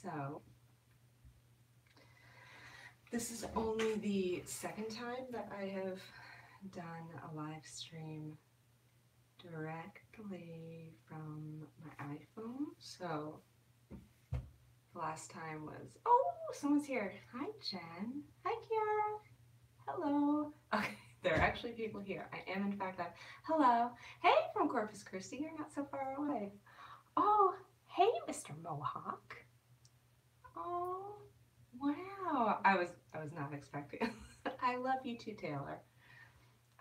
So this is only the second time that I have done a live stream directly from my iPhone. So the last time was, oh, someone's here. Hi, Jen. Hi, Kiara. Hello. Okay, there are actually people here. I am, in fact, live. Hello. Hey, from Corpus Christi. You're not so far away. Oh, hey, Mr. Mohawk. Oh, wow. I was not expecting. I love you too, Taylor.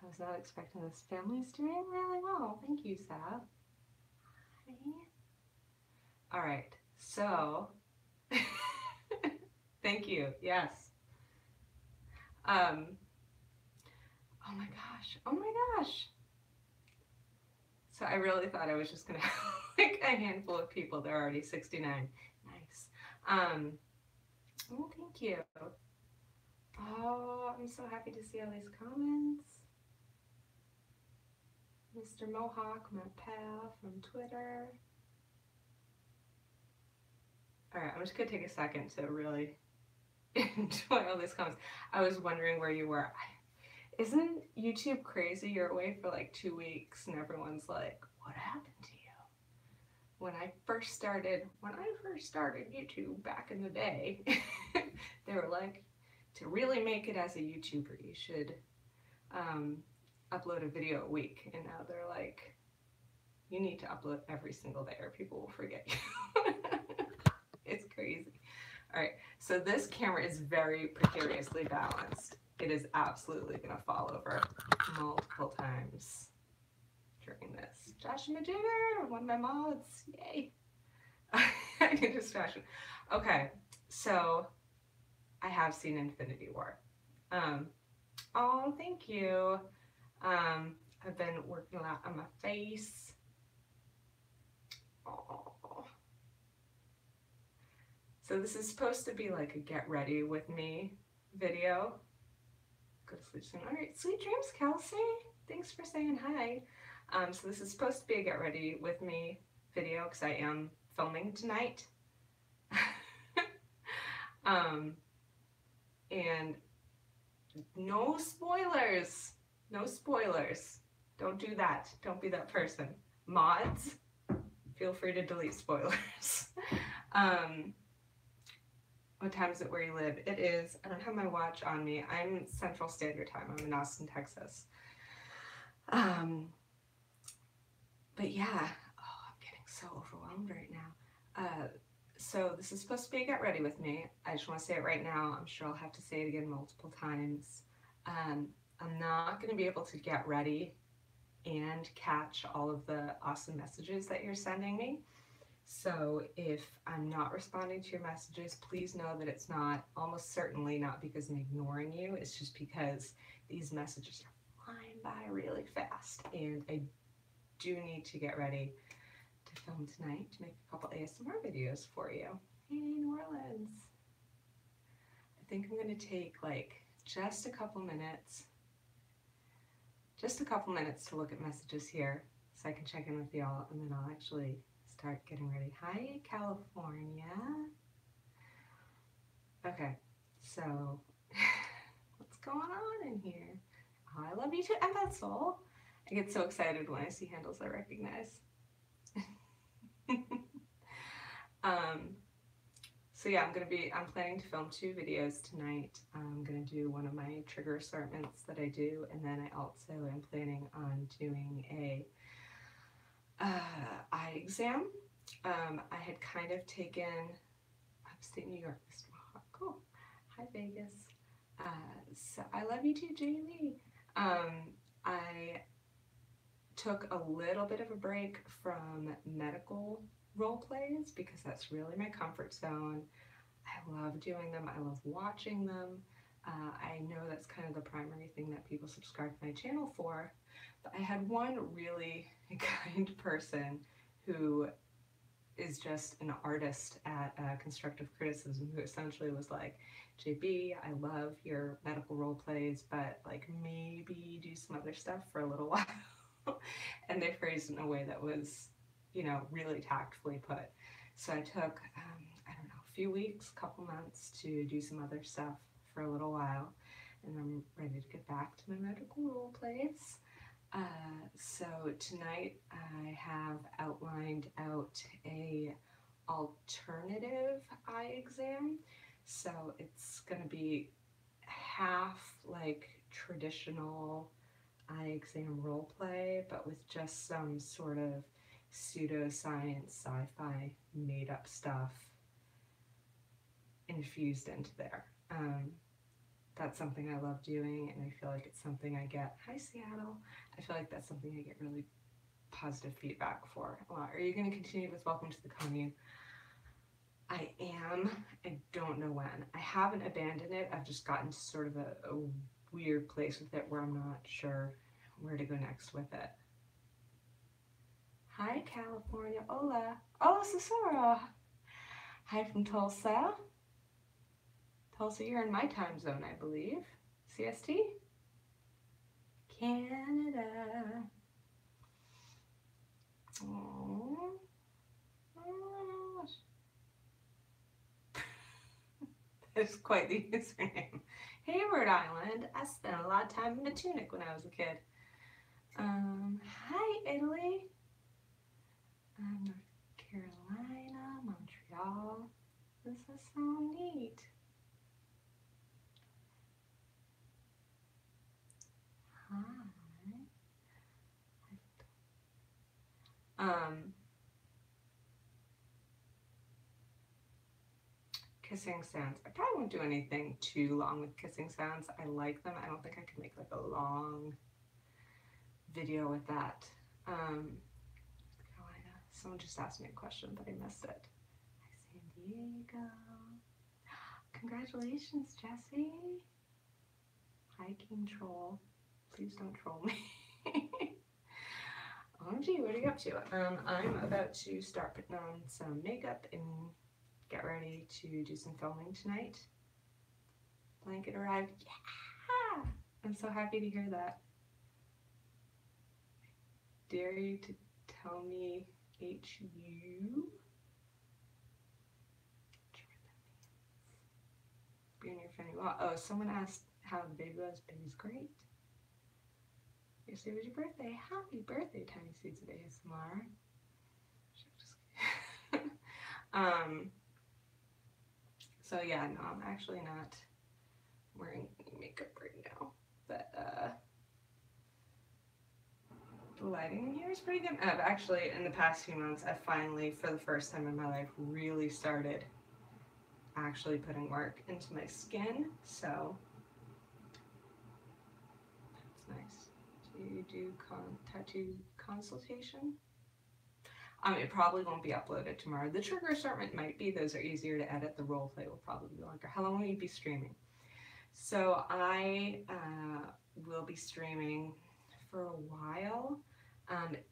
I was not expecting this. Family's doing really well. Thank you, Sab. Hi. All right. So, thank you. Yes. Oh my gosh. Oh my gosh. So I really thought I was just gonna have like a handful of people. They're already 69. Nice. Oh, thank you. Oh, I'm so happy to see all these comments. Mr. Mohawk, my pal from Twitter. All right, I'm just gonna take a second to really enjoy all these comments. I was wondering where you were. Isn't YouTube crazy? You're away for like 2 weeks and everyone's like, what happened to you? When I first started YouTube back in the day, they were like, to really make it as a YouTuber, you should upload a video a week. And now they're like, you need to upload every single day or people will forget you. It's crazy. All right, so this camera is very precariously balanced. It is absolutely gonna fall over multiple times during this. Joshua Jigger, one of my mods, yay. I need distraction. Okay, so I have seen Infinity War. Oh, thank you. I've been working a lot on my face. Oh. So this is supposed to be like a get ready with me video. Go to sleep soon. All right, sweet dreams, Kelsey. Thanks for saying hi. So this is supposed to be a get ready with me video because I am filming tonight. And no spoilers. No spoilers. Don't do that. Don't be that person. Mods, feel free to delete spoilers. What time is it where you live? It is, I don't have my watch on me. I'm Central Standard Time. I'm in Austin, Texas. But yeah, oh, I'm getting so overwhelmed right now. So this is supposed to be a get ready with me. I just want to say it right now. I'm sure I'll have to say it again multiple times. I'm not going to be able to get ready and catch all of the awesome messages that you're sending me. So if I'm not responding to your messages, please know that it's not, almost certainly not because I'm ignoring you. It's just because these messages are flying by really fast and I do need to get ready to film tonight to make a couple ASMR videos for you. Hey, New Orleans. I think I'm going to take like just a couple minutes to look at messages here so I can check in with y'all and then I'll actually start getting ready. Hi, California. Okay, so what's going on in here? Oh, I love you too, and that's all. I get so excited when I see handles I recognize. So yeah, I'm planning to film 2 videos tonight. I'm gonna do one of my trigger assortments that I do, and then I also am planning on doing a eye exam. I had kind of taken upstate New York, Mr. Mohawk. Cool. Hi, Vegas. So I love you too, Jamie. I took a little bit of a break from medical role plays because that's really my comfort zone. I love doing them. I love watching them. I know that's kind of the primary thing that people subscribe to my channel for, but I had one really kind person who is just an artist at constructive criticism who essentially was like, JB, I love your medical role plays, but like maybe do some other stuff for a little while. And they phrased it in a way that was, you know, really tactfully put. So I took, I don't know, few weeks, couple months to do some other stuff for a little while, and I'm ready to get back to my medical role plays. So tonight I have outlined out a alternative eye exam. So it's going to be half like traditional eye exam role play, but with just some sort of pseudoscience, sci-fi, made-up stuff infused into there. That's something I love doing, and I feel like it's something I get, hi Seattle, I feel like that's something I get really positive feedback for a lot. Are you going to continue with Welcome to the Commune? I am. I don't know when. I haven't abandoned it. I've just gotten to sort of a weird place with it where I'm not sure where to go next with it. Hi California. Hola. Hola Cesaro. Hi from Tulsa. Tulsa, you're in my time zone, I believe. CST? Canada. Oh. That's quite the username. Hayward Island. I spent a lot of time in a tunic when I was a kid. Hi Italy. North Carolina, Montreal. This is so neat. Hi. Kissing sounds. I probably won't do anything too long with kissing sounds. I like them. I don't think I could make like a long video with that. Carolina. Someone just asked me a question, but I missed it. Hi, San Diego. Congratulations, Jesse. Hiking troll. Please don't troll me. OMG, what are you up to? I'm about to start putting on some makeup and get ready to do some filming tonight. Blanket arrived. Yeah! I'm so happy to hear that. Dare you to tell me HU? Being your friend. Well, oh, someone asked how the baby was. Baby's great. Yesterday was your birthday. Happy birthday, Tiny Seeds of ASMR. So yeah, no, I'm actually not wearing any makeup right now, but the lighting in here is pretty good. I've actually, in the past few months, I've finally, for the first time in my life, really started actually putting work into my skin, so that's nice. Do you do tattoo consultation? It probably won't be uploaded tomorrow. The trigger assortment might be. Those are easier to edit. The role play will probably be longer. How long will you be streaming? So I will be streaming for a while.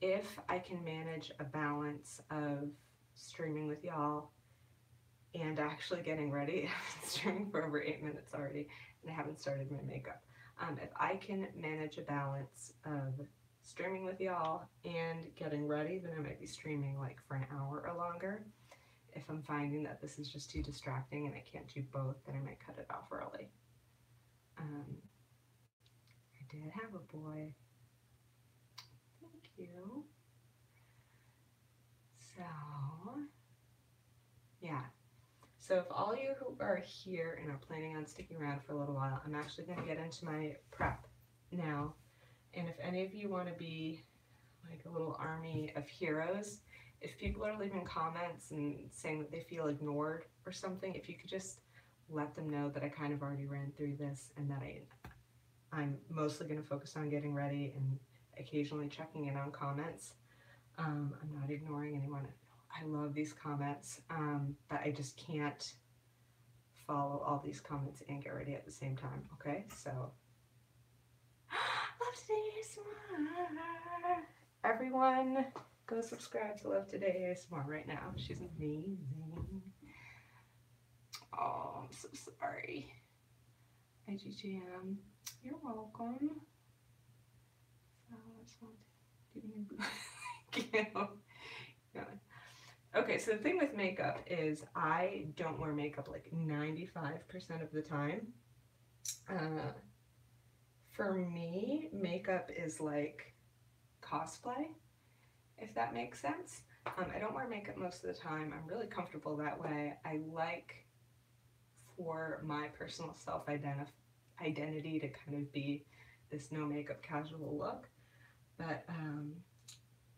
If I can manage a balance of streaming with y'all and actually getting ready. I've been streaming for over 8 minutes already, and I haven't started my makeup. If I can manage a balance of streaming with y'all and getting ready, then I might be streaming like for an hour or longer. If I'm finding that this is just too distracting and I can't do both, then I might cut it off early. I did have a boy. Thank you. So, yeah. So if all you who are here and are planning on sticking around for a little while, I'm actually going to get into my prep now. And if any of you want to be like a little army of heroes, if people are leaving comments and saying that they feel ignored or something, if you could just let them know that I kind of already ran through this and that I'm mostly going to focus on getting ready and occasionally checking in on comments. I'm not ignoring anyone. I love these comments, but I just can't follow all these comments and get ready at the same time, okay? So, Love Today ASMR. Everyone, go subscribe to Love Today ASMR right now. She's amazing. Oh, I'm so sorry. IGGM, you're welcome. So, I just want to give you a boost. Okay, so the thing with makeup is I don't wear makeup like 95% of the time. For me, makeup is like cosplay, if that makes sense. I don't wear makeup most of the time. I'm really comfortable that way. I like for my personal self-identity to kind of be this no makeup casual look. But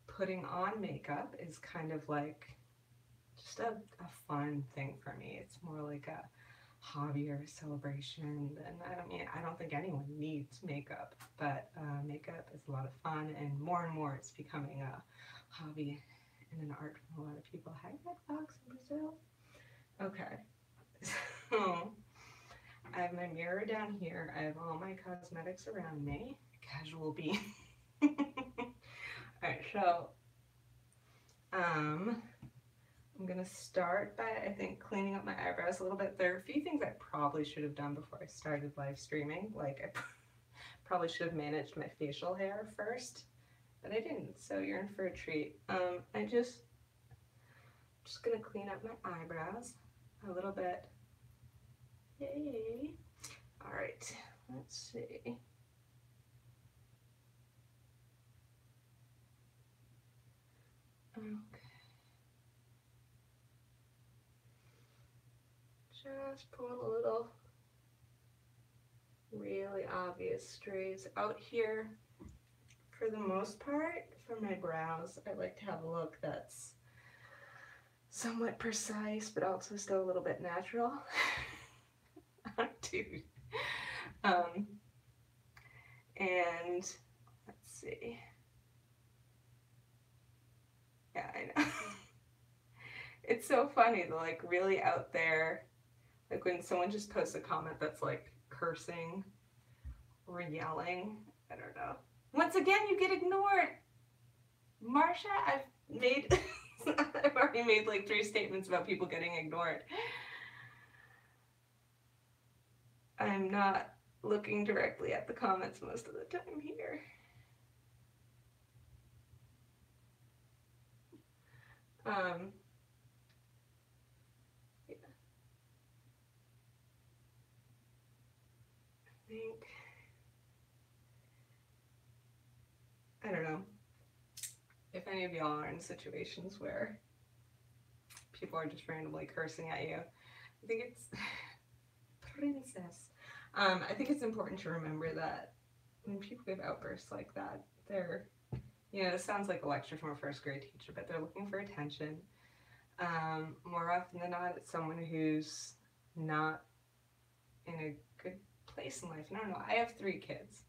putting on makeup is kind of like just a fun thing for me. It's more like a hobby or a celebration. And I don't think anyone needs makeup, but makeup is a lot of fun, and more it's becoming a hobby and an art for a lot of people. Hi, Red Fox in Brazil. Okay, so I have my mirror down here. I have all my cosmetics around me. Casual bean. Alright, so I'm gonna start by, I think, cleaning up my eyebrows a little bit. There are a few things I probably should have done before I started live streaming. Like I probably should have managed my facial hair first, but I didn't, so you're in for a treat. I'm just gonna clean up my eyebrows a little bit. Yay. All right, let's see. Okay. Just pull a little really obvious strays out here. For the most part, for my brows, I like to have a look that's somewhat precise, but also still a little bit natural. Dude. And let's see. Yeah, I know. It's so funny, the like really out there, like when someone just posts a comment that's like cursing or yelling. I don't know. Once again, you get ignored. Marsha, I've already made like 3 statements about people getting ignored. I'm not looking directly at the comments most of the time here. Yeah. I don't know if any of y'all are in situations where people are just randomly cursing at you. I think it's princess. I think it's important to remember that when people give outbursts like that, they're, it sounds like a lecture from a first grade teacher, but they're looking for attention. More often than not, it's someone who's not in a good place in life. And I don't know, I have 3 kids,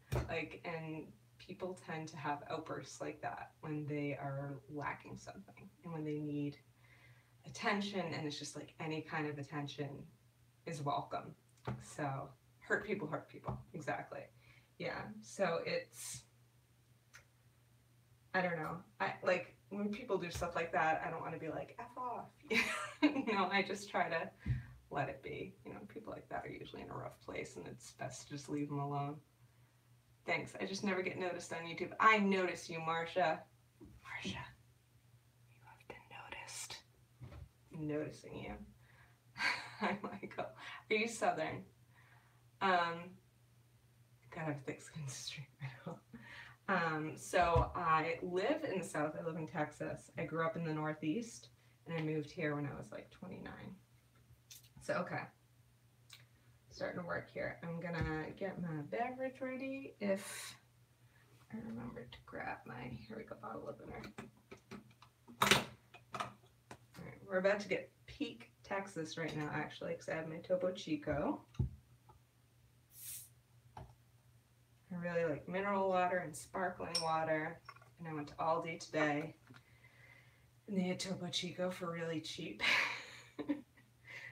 and people tend to have outbursts like that when they are lacking something and when they need attention, and it's just like any kind of attention is welcome. So hurt people, exactly. Yeah, so it's, I don't know, when people do stuff like that, I don't want to be like, F off. I just try to let it be. People like that are usually in a rough place, and it's best to just leave them alone. Thanks. I just never get noticed on YouTube. I notice you, Marsha. Marsha, you have been noticed. I'm noticing you. Hi, Michael. Are you Southern? Gotta have thick skin to stream. So I live in the South. I live in Texas. I grew up in the Northeast, and I moved here when I was like 29. So, okay. Starting to work here. I'm gonna get my beverage ready. If I remember to grab my, here we go, bottle opener. Alright, we're about to get peak Texas right now, actually, because I have my Topo Chico. I really like mineral water and sparkling water. And I went to Aldi today, and they had Topo Chico for really cheap.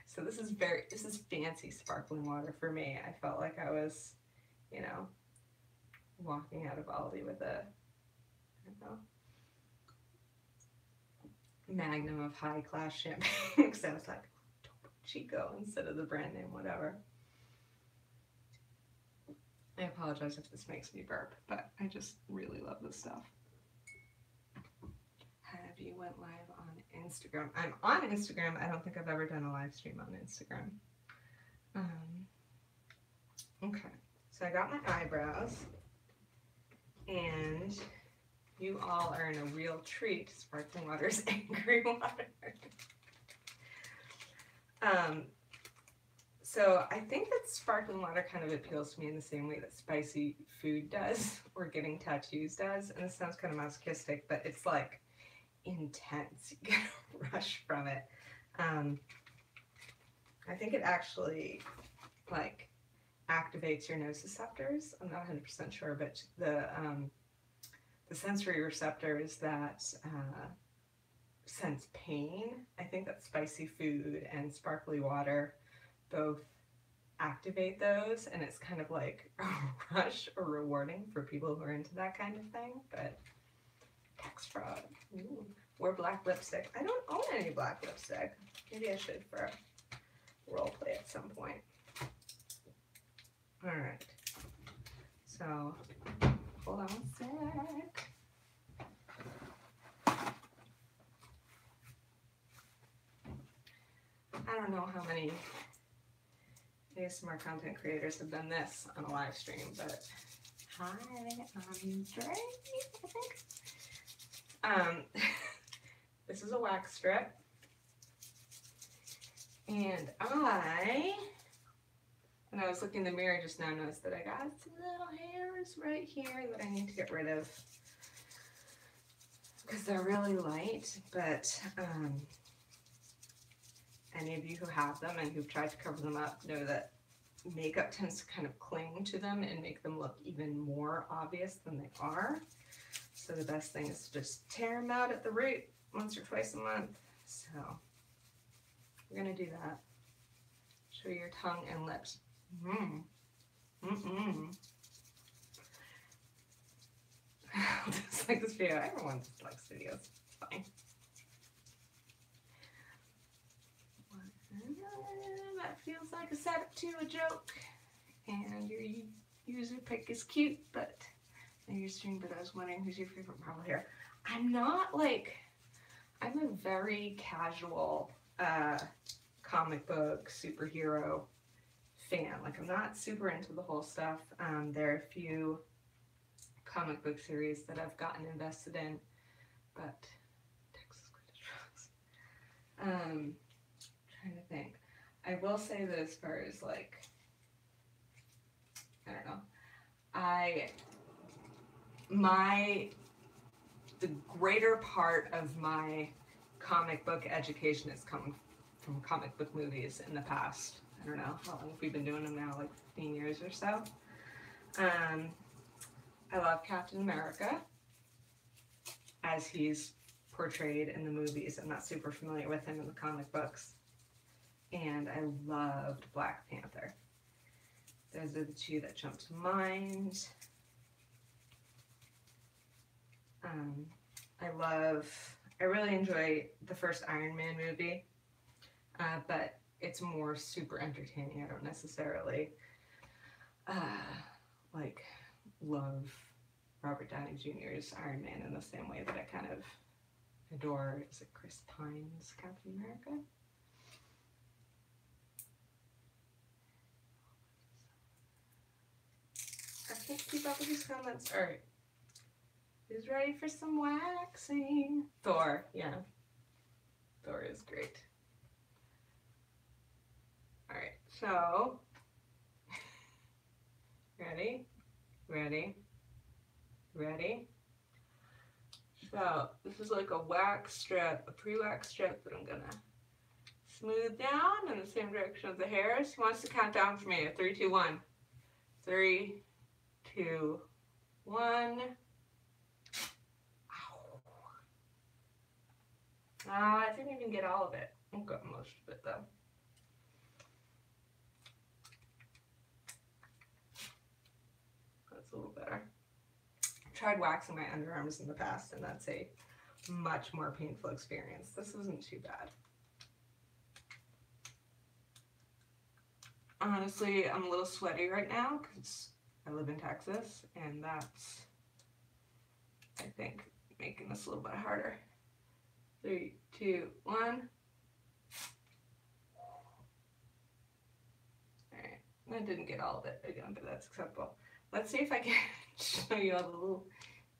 So this is fancy sparkling water for me. I felt like I was, walking out of Aldi with a, I don't know, magnum of high class champagne. Because I was like, Topo Chico instead of the brand name, whatever. I apologize if this makes me burp, but I just really love this stuff. Have you went live on Instagram. I'm on Instagram. I don't think I've ever done a live stream on Instagram. Okay, so I got my eyebrows, and you all are in a real treat. Sparkling water's angry water. So I think that sparkling water kind of appeals to me in the same way that spicy food does, or getting tattoos does. And this sounds kind of masochistic, but it's like intense. You get a rush from it. I think it actually like activates your nociceptors. I'm not 100% sure, but the sensory receptors that sense pain, I think that spicy food and sparkly water both activate those, and it's kind of like a rush or rewarding for people who are into that kind of thing. But tax fraud. Ooh. Wear black lipstick. I don't own any black lipstick. Maybe I should for a role play at some point. All right. So hold on a sec. I don't know how many ASMR content creators have done this on a live stream, but hi, I'm Dre, I think. This is a wax strip, and when I was looking in the mirror just now, noticed that I got some little hairs right here that I need to get rid of because they're really light, but any of you who have them and who've tried to cover them up know that makeup tends to kind of cling to them and make them look even more obvious than they are. So the best thing is to just tear them out at the root once or twice a month. So we're gonna do that. Show your tongue and lips. Just like this video. Everyone just likes videos. It's fine. That feels like a setup to a joke, and your user pick is cute, but your stream. But I was wondering, who's your favorite Marvel hero? I'm a very casual comic book superhero fan. Like, I'm not super into the whole stuff. There are a few comic book series that I've gotten invested in, but Texas trying to think. I will say that as far as like, I don't know, the greater part of my comic book education is coming from comic book movies in the past. I don't know how long we've been doing them now, like 15 years or so. I love Captain America as he's portrayed in the movies. I'm not super familiar with him in the comic books. And I loved Black Panther. Those are the two that jump to mind. I really enjoy the first Iron Man movie, but it's more super entertaining. I don't necessarily like love Robert Downey Jr.'s Iron Man in the same way that I kind of adore, is it Chris Pine's Captain America? I can't keep up with these comments. All right. Who's ready for some waxing? Thor, yeah. Thor is great. All right, so, ready? So, this is like a wax strip, a pre-wax strip that I'm gonna smooth down in the same direction as the hairs. Who wants to count down for me? 3, 2, 1. 3, 2, 1. I didn't even get all of it. I got most of it though. That's a little better. I've tried waxing my underarms in the past, and that's a much more painful experience. This isn't too bad. Honestly, I'm a little sweaty right now because I live in Texas, and that's, I think, making this a little bit harder. 3, 2, 1. Alright, that didn't get all of it again, but that's acceptable. Let's see if I can show you all the little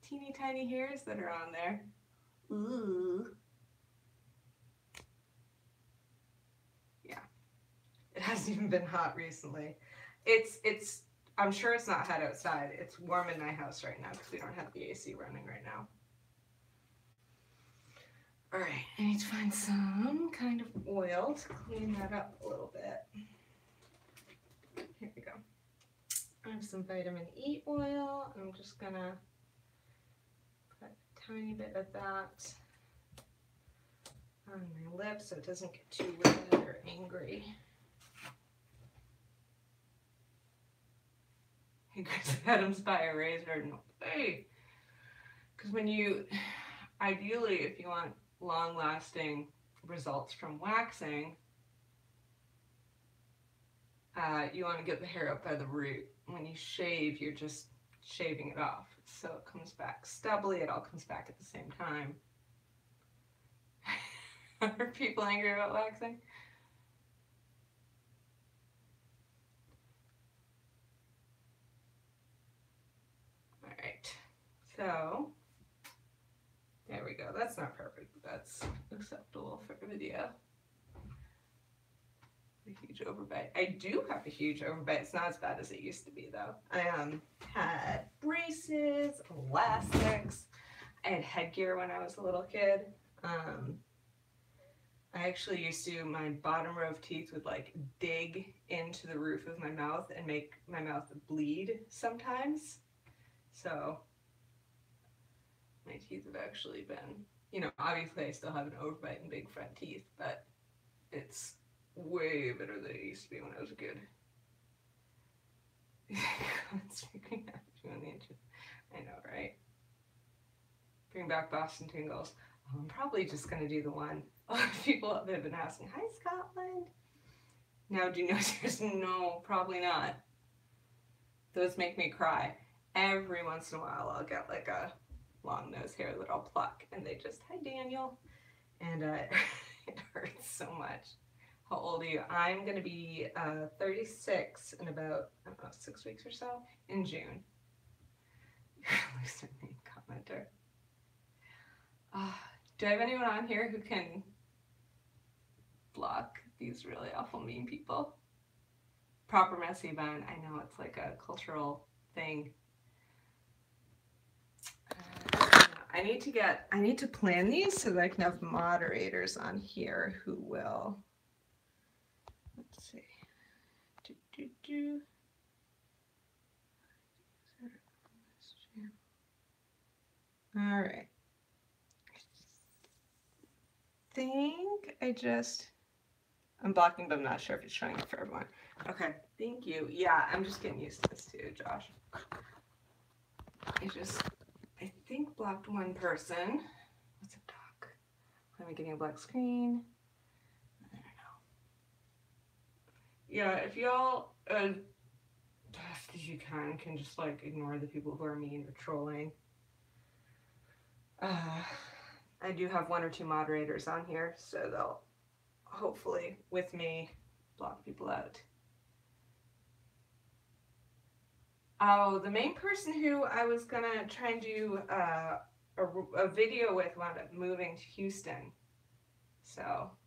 teeny tiny hairs that are on there. Ooh. Yeah, it hasn't even been hot recently. I'm sure it's not hot outside. It's warm in my house right now because we don't have the AC running right now. All right, I need to find some kind of oil to clean that up a little bit. Here we go. I have some vitamin E oil. I'm just gonna put a tiny bit of that on my lips so it doesn't get too red or angry. He goes, Adam's by a razor. No, hey, because when you, ideally, if you want long-lasting results from waxing, you want to get the hair up by the root. When you shave, you're just shaving it off, so it comes back stubbly. It all comes back at the same time. Are people angry about waxing? Alright, so there we go. That's not perfect, but that's acceptable for a video. A huge overbite. I do have a huge overbite. It's not as bad as it used to be, though. I had braces, elastics. I had headgear when I was a little kid. I actually used to, my bottom row of teeth would like dig into the roof of my mouth and make my mouth bleed sometimes. So my teeth have actually been, you know, obviously I still have an overbite and big front teeth, but it's way better than it used to be when I was a kid. I know, right? Bring back Boston tingles. I'm probably just going to do the one. People have been asking, hi Scotland. Now do nose? No, probably not. Those make me cry. Every once in a while I'll get like a long nose hair that I'll pluck and they just, hi Daniel. And it hurts so much. How old are you? I'm going to be 36 in about, I don't know, 6 weeks or so in June. Name commenter. Do I have anyone on here who can block these really awful mean people? Proper messy bun. I know it's like a cultural thing. I need to plan these so that I can have moderators on here who will. Let's see. All right. I'm blocking, but I'm not sure if it's showing up for everyone. Okay, thank you. Yeah, I'm just getting used to this too, Josh. I think blocked one person. What's up, Doc? Am I getting a black screen? I don't know. Yeah, if y'all, best as you can just like ignore the people who are mean or trolling. I do have 1 or 2 moderators on here, so they'll hopefully, with me, block people out. Oh, the main person who I was gonna try and do a video with wound up moving to Houston. So,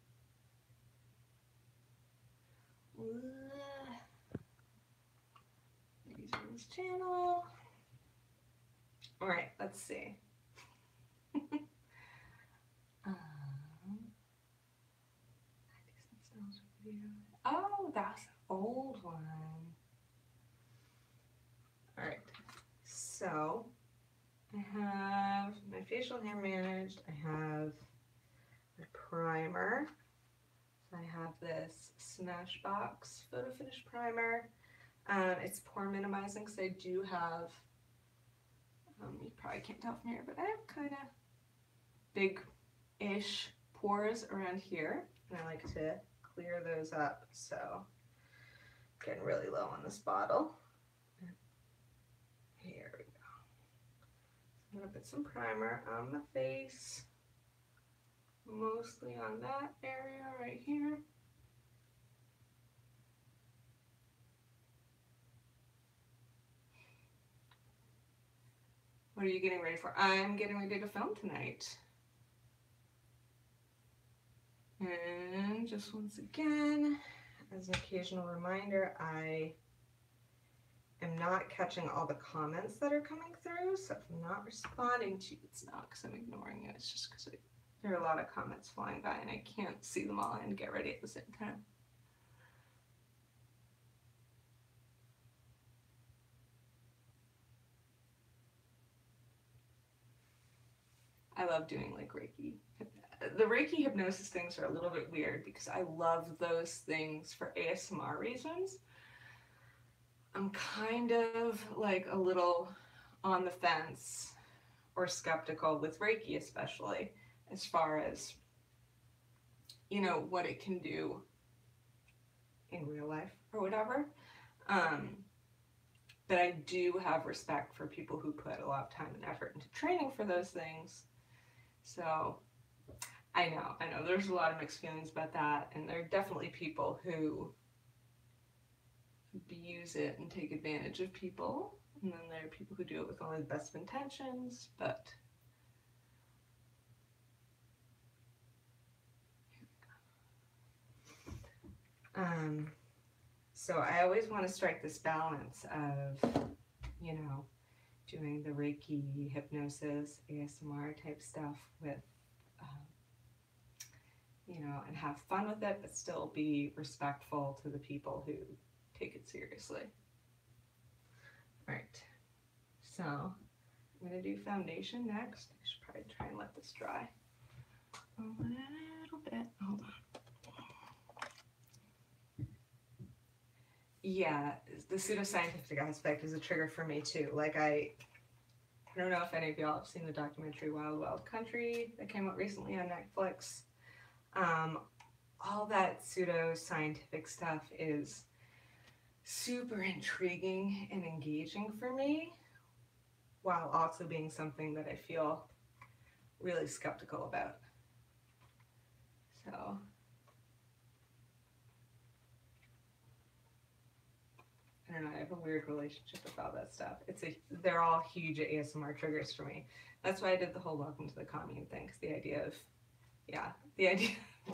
using this channel. All right, let's see. Oh, that's an old one. All right, so I have my facial hair managed. I have my primer. I have this Smashbox Photo Finish Primer. It's pore minimizing because I do have, you probably can't tell from here, but I have kind of big-ish pores around here, and I like to clear those up, so getting really low on this bottle. Here we go. So I'm gonna put some primer on the face. mostly on that area right here. What are you getting ready for? I'm getting ready to film tonight. And just once again, as an occasional reminder, I am not catching all the comments that are coming through, so if I'm not responding to you, it's not because I'm ignoring you, it's just because there are a lot of comments flying by and I can't see them all and get ready at the same time. I love doing like Reiki. The Reiki hypnosis things are a little bit weird because I love those things for ASMR reasons. I'm kind of like a little on the fence or skeptical with Reiki, especially as far as, you know, what it can do in real life or whatever. But I do have respect for people who put a lot of time and effort into training for those things. So I know there's a lot of mixed feelings about that, and there are definitely people who abuse it and take advantage of people, and then there are people who do it with only the best of intentions, but so I always want to strike this balance of, you know, doing the Reiki, hypnosis, ASMR type stuff with, you know, and have fun with it, but still be respectful to the people who take it seriously. All right, so I'm going to do foundation next. I should probably try and let this dry a little bit. Hold on. Yeah, the pseudoscientific aspect is a trigger for me too. Like I don't know if any of y'all have seen the documentary Wild Wild Country that came out recently on Netflix. All that pseudoscientific stuff is super intriguing and engaging for me, while also being something that I feel really skeptical about. So I don't know, I have a weird relationship with all that stuff. They're all huge ASMR triggers for me. That's why I did the whole welcome to the commune thing, because the idea of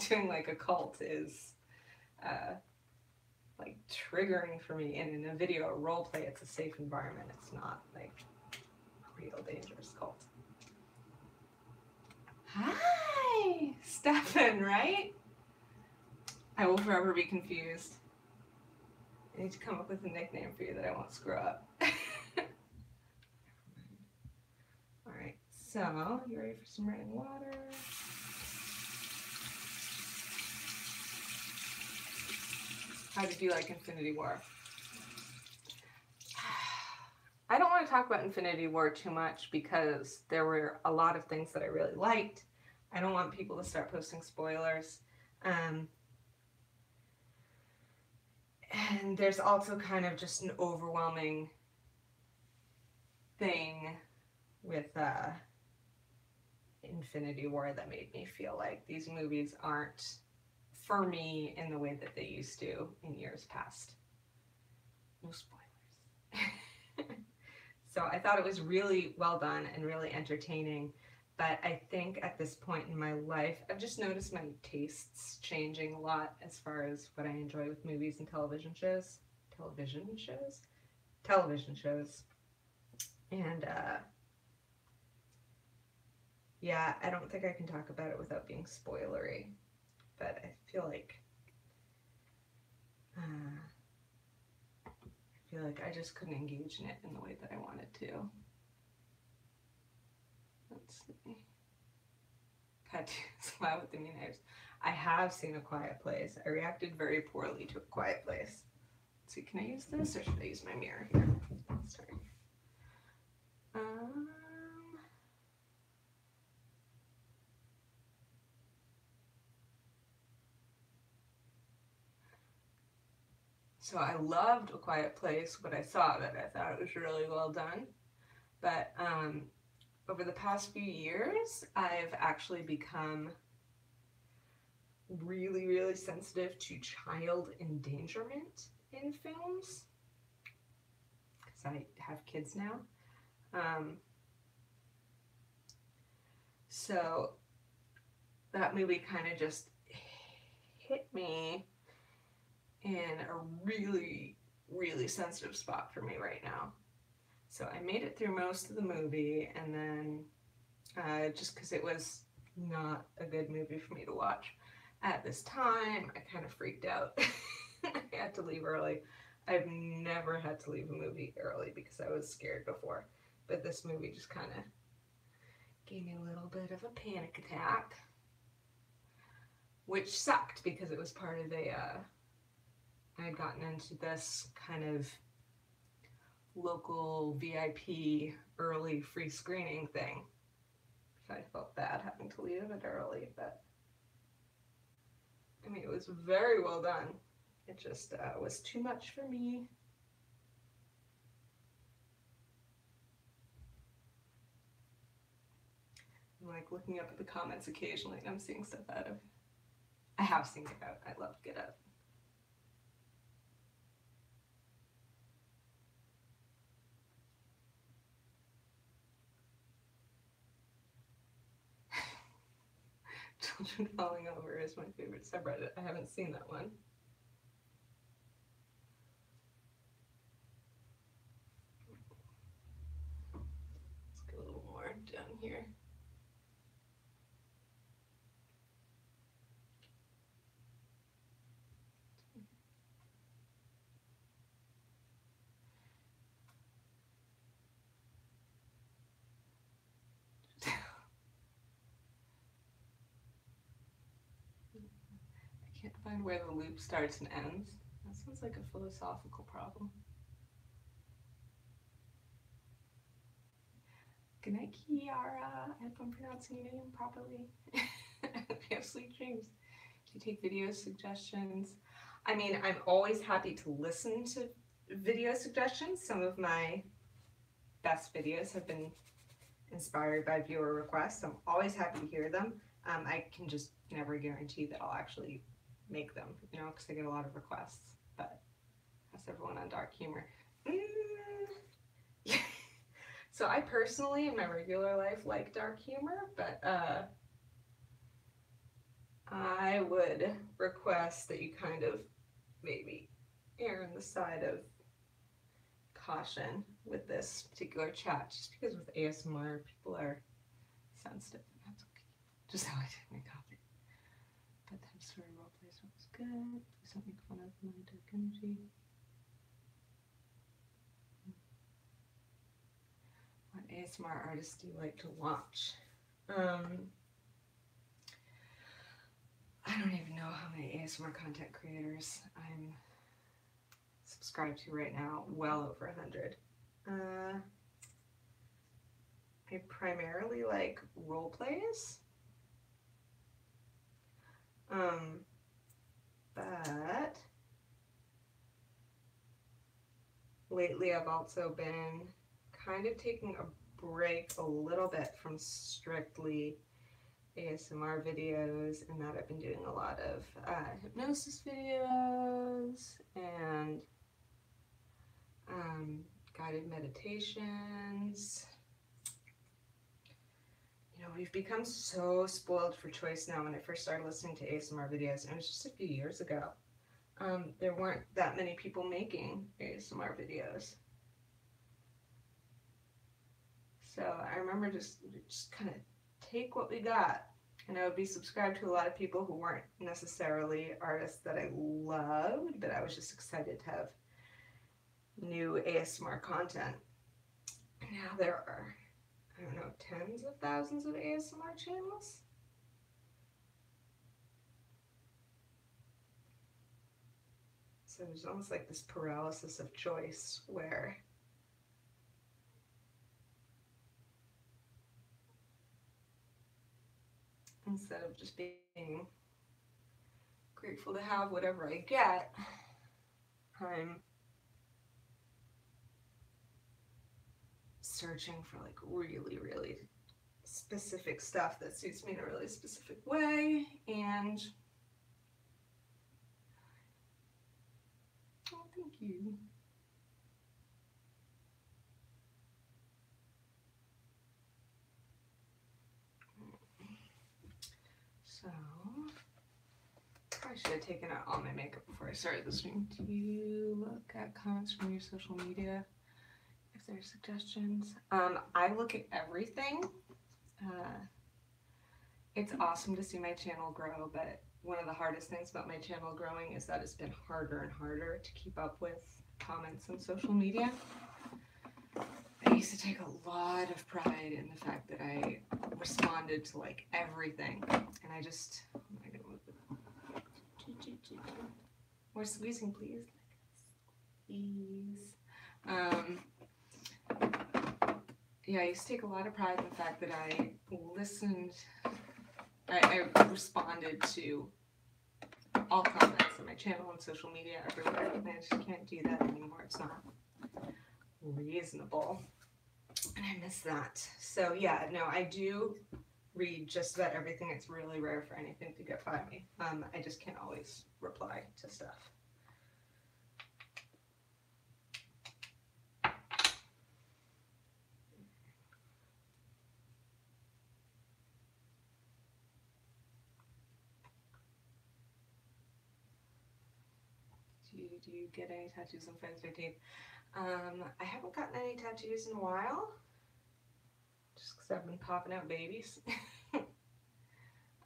doing like a cult is like triggering for me. And in a video, a role play, it's a safe environment. It's not like a real dangerous cult. Hi, Stefan, right? I will forever be confused. I need to come up with a nickname for you that I won't screw up. Alright, so you ready for some running water? How did you like Infinity War? I don't want to talk about Infinity War too much because there were a lot of things that I really liked. I don't want people to start posting spoilers. And there's also kind of just an overwhelming thing with Infinity War that made me feel like these movies aren't for me in the way that they used to in years past. No spoilers. So I thought it was really well done and really entertaining, but I think at this point in my life, I've just noticed my tastes changing a lot as far as what I enjoy with movies and television shows. And yeah, I don't think I can talk about it without being spoilery, but I feel like I just couldn't engage in it in the way that I wanted to. Let's see. Cut to Smile with the Mean Knives. I have seen A Quiet Place. I reacted very poorly to A Quiet Place. Let's see, can I use this or should I use my mirror here? Sorry. So I loved A Quiet Place when I saw it. I thought it was really well done. But over the past few years, I've actually become really, really sensitive to child endangerment in films, because I have kids now. So that movie kind of just hit me in a really, really sensitive spot for me right now. So I made it through most of the movie, and then just because it was not a good movie for me to watch at this time, I kind of freaked out. I had to leave early. I've never had to leave a movie early because I was scared before, but this movie just kind of gave me a little bit of a panic attack, which sucked because it was part of I had gotten into this kind of local VIP early free screening thing. So I felt bad having to leave it early, but I mean, it was very well done. It just was too much for me. I'm like looking up at the comments occasionally and I'm seeing stuff out of. I have seen Get Out. I love Get Out. Children Falling Over is my favorite subreddit. I haven't seen that one. Let's go a little more down here. I can't find where the loop starts and ends. That sounds like a philosophical problem. Good night, Kiara. I hope I'm pronouncing your name properly. You have sweet dreams. Do you take video suggestions? I mean, I'm always happy to listen to video suggestions. Some of my best videos have been inspired by viewer requests. I'm always happy to hear them. I can just never guarantee that I'll actually make them, you know, because I get a lot of requests. But that's everyone on dark humor. Yeah. So I personally, in my regular life, like dark humor, but I would request that you kind of maybe err on the side of caution with this particular chat, just because with ASMR, people are sensitive. That's okay. Just how I did my coffee. But that story roleplay was good. Please don't make fun of my dark energy. What ASMR artists do you like to watch? I don't even know how many ASMR content creators I'm subscribed to right now. Well over 100. I primarily like role plays. But lately I've also been kind of taking a break a little bit from strictly ASMR videos, and that I've been doing a lot of hypnosis videos and guided meditations. You know, we've become so spoiled for choice now. When I first started listening to ASMR videos, and it was just a few years ago, there weren't that many people making ASMR videos. So I remember just kind of take what we got. And I would be subscribed to a lot of people who weren't necessarily artists that I loved, but I was just excited to have new ASMR content. Now there are, I don't know, tens of thousands of ASMR channels. So there's almost like this paralysis of choice where instead of just being grateful to have whatever I get, I'm searching for like really, really specific stuff that suits me in a really specific way. And you. So, I should have taken out all my makeup before I started the stream. Do you look at comments from your social media if there are suggestions? I look at everything. It's awesome to see my channel grow, but one of the hardest things about my channel growing is that it's been harder and harder to keep up with comments on social media. I used to take a lot of pride in the fact that I responded to like everything, and I just, I'm not gonna move it. More squeezing, please. Please. Yeah, I used to take a lot of pride in the fact that I listened, I responded to all comments on my channel, on social media, everywhere, and I just can't do that anymore. It's not reasonable, and I miss that. So yeah, no, I do read just about everything. It's really rare for anything to get by me. I just can't always reply to stuff. Do you get any tattoos on Friday the 13th? I haven't gotten any tattoos in a while, just because I've been popping out babies.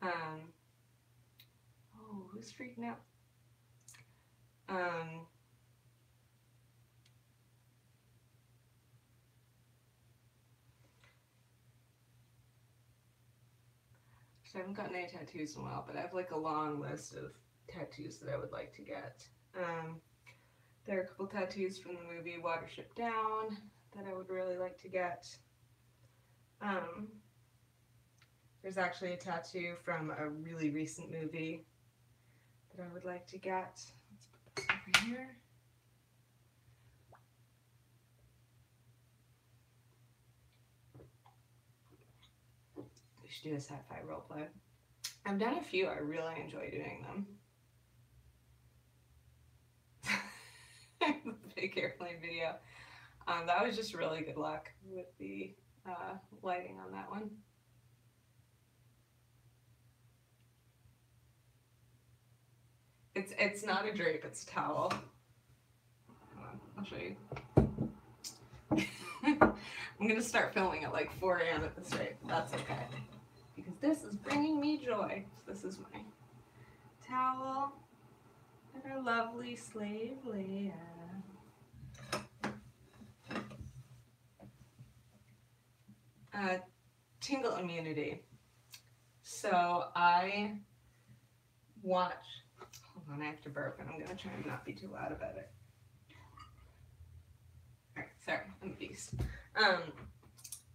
Oh, who's freaking out? So I haven't gotten any tattoos in a while, but I have like a long list of tattoos that I would like to get. There are a couple tattoos from the movie Watership Down that I would really like to get. There's actually a tattoo from a really recent movie that I would like to get. Let's put this over here. We should do a sci-fi roleplay. I've done a few. I really enjoy doing them. The big airplane video. That was just really good luck with the lighting on that one. It's not a drape, it's a towel. Hold on, I'll show you. I'm gonna start filming at like 4 a.m. at this rate. That's okay, because this is bringing me joy. This is my towel and our lovely slave Leia. Tingle immunity. So I watch, hold on, I have to burp and I'm gonna try and not be too loud about it. Alright, sorry, I'm a beast.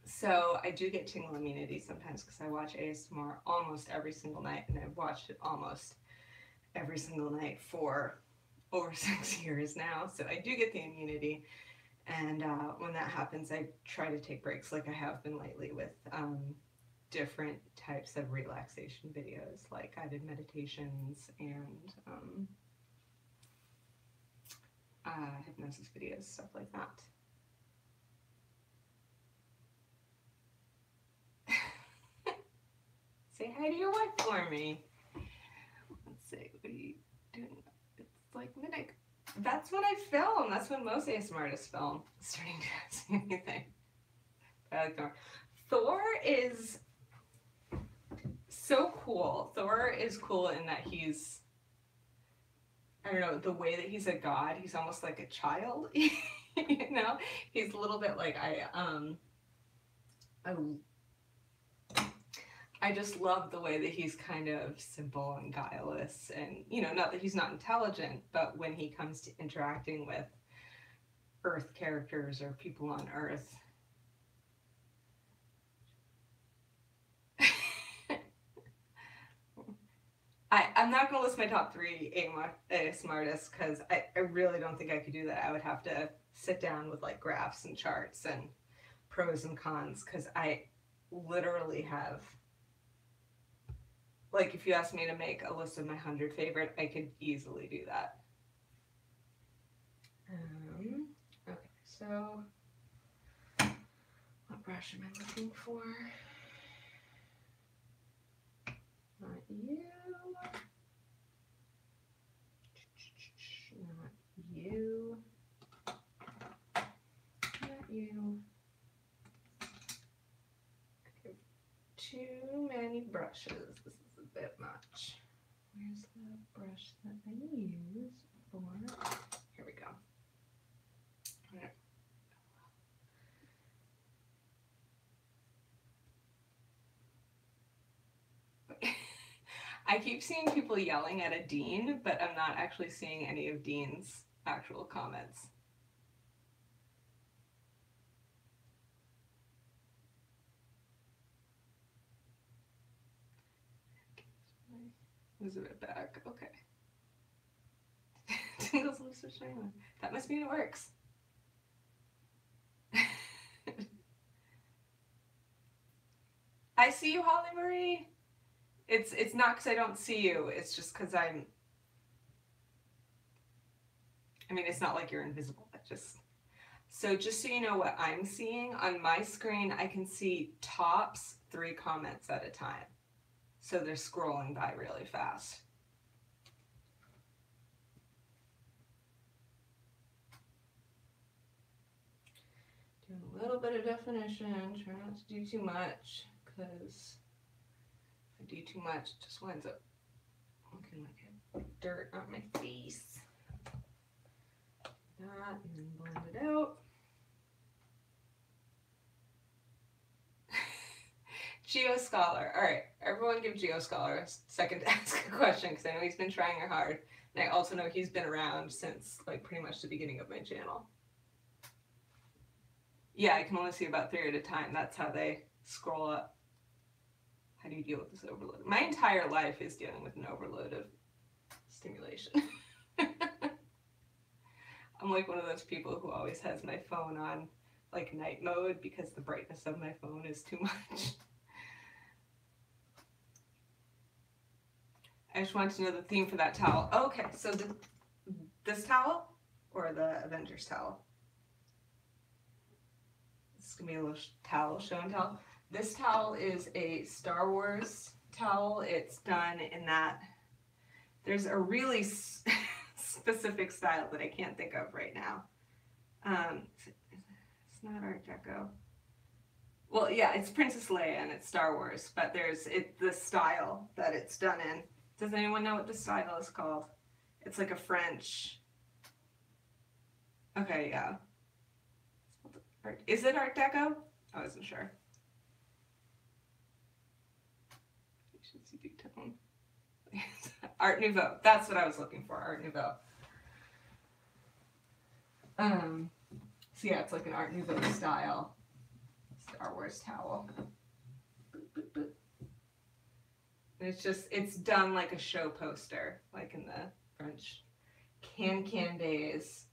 So I do get tingle immunity sometimes because I watch ASMR almost every single night, and I've watched it almost every single night for over 6 years now. So I do get the immunity. And when that happens, I try to take breaks like I have been lately with different types of relaxation videos, like guided meditations and hypnosis videos, stuff like that. Say hi to your wife for me. Let's see, what are you doing? It's like midnight. That's when I film. That's when most ASMR artists film. Starting to see anything. But I like Thor. Thor is so cool. Thor is cool in that he's, I don't know, the way that he's a god, he's almost like a child. You know? He's a little bit like I just love the way that he's kind of simple and guileless, and, you know, not that he's not intelligent, but when he comes to interacting with Earth characters or people on Earth, I'm not going to list my top 3 ASMR artists because I really don't think I could do that. I would have to sit down with like graphs and charts and pros and cons, because I literally have, like, if you asked me to make a list of my 100 favorite, I could easily do that. Okay, so what brush am I looking for? Not you. Not you. Not you. Okay, too many brushes. This is a bit much. Where's the brush that I use for? Here we go. Okay. I keep seeing people yelling at a Dean, but I'm not actually seeing any of Dean's actual comments. Move it back. Okay. Tingles and so shiny. That must mean it works. I see you, Holly Marie. It's not because I don't see you. It's just because I mean, it's not like you're invisible. So just so you know what I'm seeing on my screen, I can see tops 3 comments at a time. So they're scrolling by really fast. Doing a little bit of definition, try not to do too much, because if I do too much, it just winds up looking like dirt on my face. That, and then blend it out. GeoScholar. All right, everyone give GeoScholar a second to ask a question, because I know he's been trying hard, and I also know he's been around since like pretty much the beginning of my channel. Yeah, I can only see about 3 at a time. That's how they scroll up. How do you deal with this overload? My entire life is dealing with an overload of stimulation. I'm like one of those people who always has my phone on like night mode because the brightness of my phone is too much. I just wanted to know the theme for that towel. Oh, okay, so this towel or the Avengers towel? This is gonna be a little towel, show and tell. This towel is a Star Wars towel. It's done in that there's a really specific style that I can't think of right now. It's not Art Deco. Well, yeah, it's Princess Leia and it's Star Wars, but there's the style that it's done in. Does anyone know what the style is called? It's like a French. Okay, yeah. Is it Art Deco? I wasn't sure. You should see big tone. Art Nouveau. That's what I was looking for. Art Nouveau. So yeah, it's like an Art Nouveau style Star Wars towel. Boop, boop, boop. And it's done like a show poster, like in the French Can days.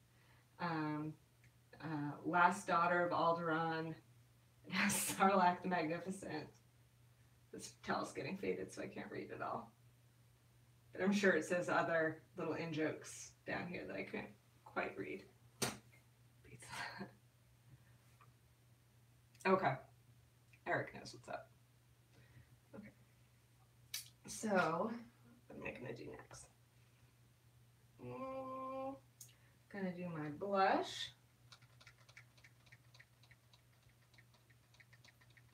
Last Daughter of Alderaan. It has Sarlacc the Magnificent. This towel's getting faded, so I can't read it all. But I'm sure it says other little in-jokes down here that I can't quite read. Okay. Eric knows what's up. Okay. So, what am I going to do next? Gonna do my blush.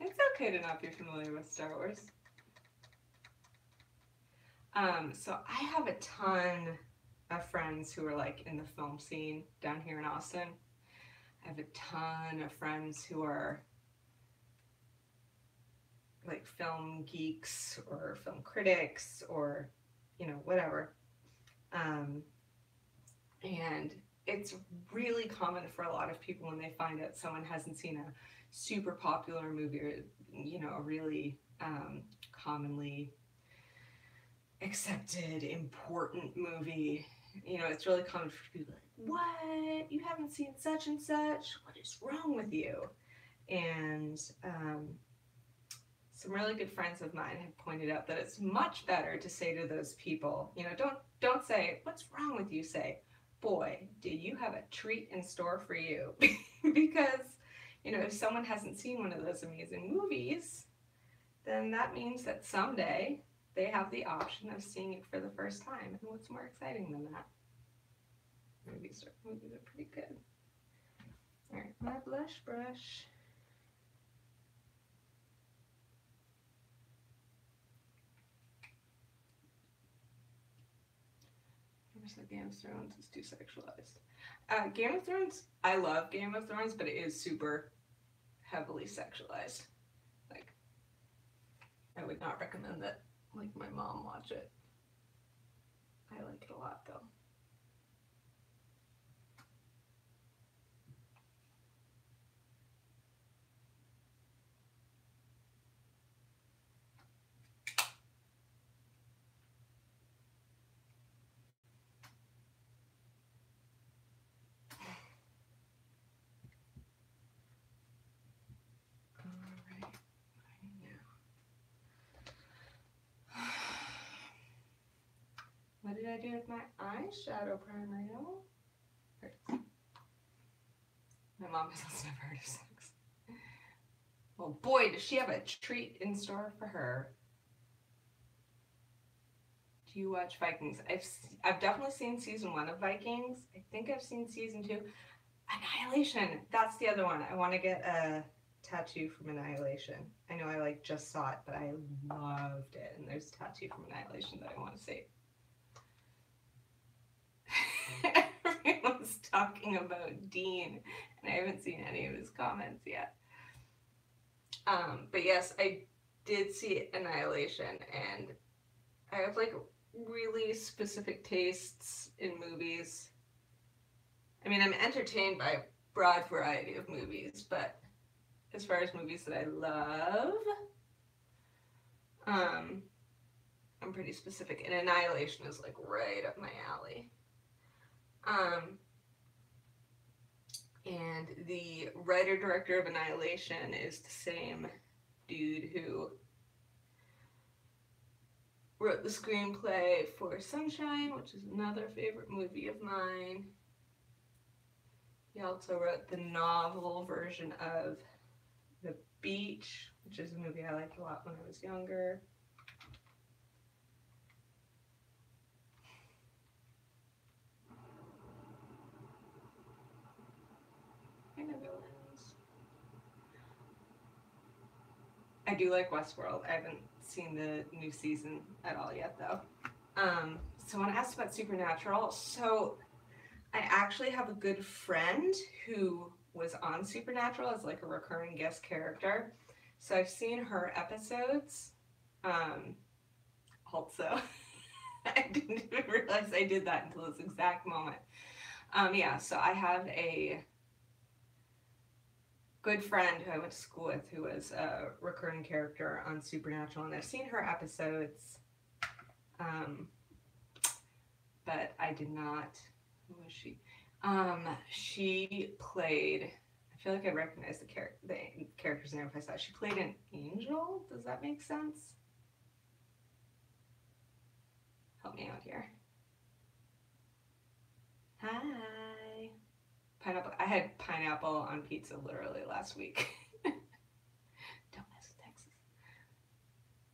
It's okay to not be familiar with Star Wars. So I have a ton of friends who are like in the film scene down here in Austin. I have a ton of friends who are like film geeks or film critics or, you know, whatever. And it's really common for a lot of people when they find out someone hasn't seen a super popular movie or, you know, a really commonly accepted, important movie. You know, it's really common for people like, what? You haven't seen such and such? What is wrong with you? And some really good friends of mine have pointed out that it's much better to say to those people, you know, don't say, what's wrong with you? Say, boy, do you have a treat in store for you. Because, you know, if someone hasn't seen one of those amazing movies, then that means that someday they have the option of seeing it for the first time. And what's more exciting than that? Movies are pretty good. All right, my blush brush. Game of Thrones is too sexualized. Game of Thrones, I love Game of Thrones, but it is super heavily sexualized. Like, I would not recommend that, like, my mom watch it. I like it a lot, though. What did I do with my eyeshadow primer, y'all? My mom has never heard of sex. Well, boy, does she have a treat in store for her. Do you watch Vikings? I've definitely seen season 1 of Vikings. I think I've seen season 2. Annihilation. That's the other one. I want to get a tattoo from Annihilation. I know I like just saw it, but I loved it. And there's a tattoo from Annihilation that I want to see. Everyone's talking about Dean, and I haven't seen any of his comments yet. But yes, I did see Annihilation, and I have like really specific tastes in movies. I mean, I'm entertained by a broad variety of movies, but as far as movies that I love, I'm pretty specific, and Annihilation is like right up my alley. And the writer-director of Annihilation is the same dude who wrote the screenplay for Sunshine, which is another favorite movie of mine. He also wrote the novel version of The Beach, which is a movie I liked a lot when I was younger. I do like Westworld. I haven't seen the new season at all yet, though. So when I asked about Supernatural, so I actually have a good friend who was on Supernatural as like a recurring guest character. So I've seen her episodes. Also, I didn't even realize I did that until this exact moment. Yeah, so I have a good friend who I went to school with who was a recurring character on Supernatural, and I've seen her episodes, but I did not. Who was she? She played. I feel like I recognize the character's name if I saw it. She played an angel. Does that make sense? Help me out here. Hi. Pineapple. I had pineapple on pizza literally last week. Don't mess with Texas.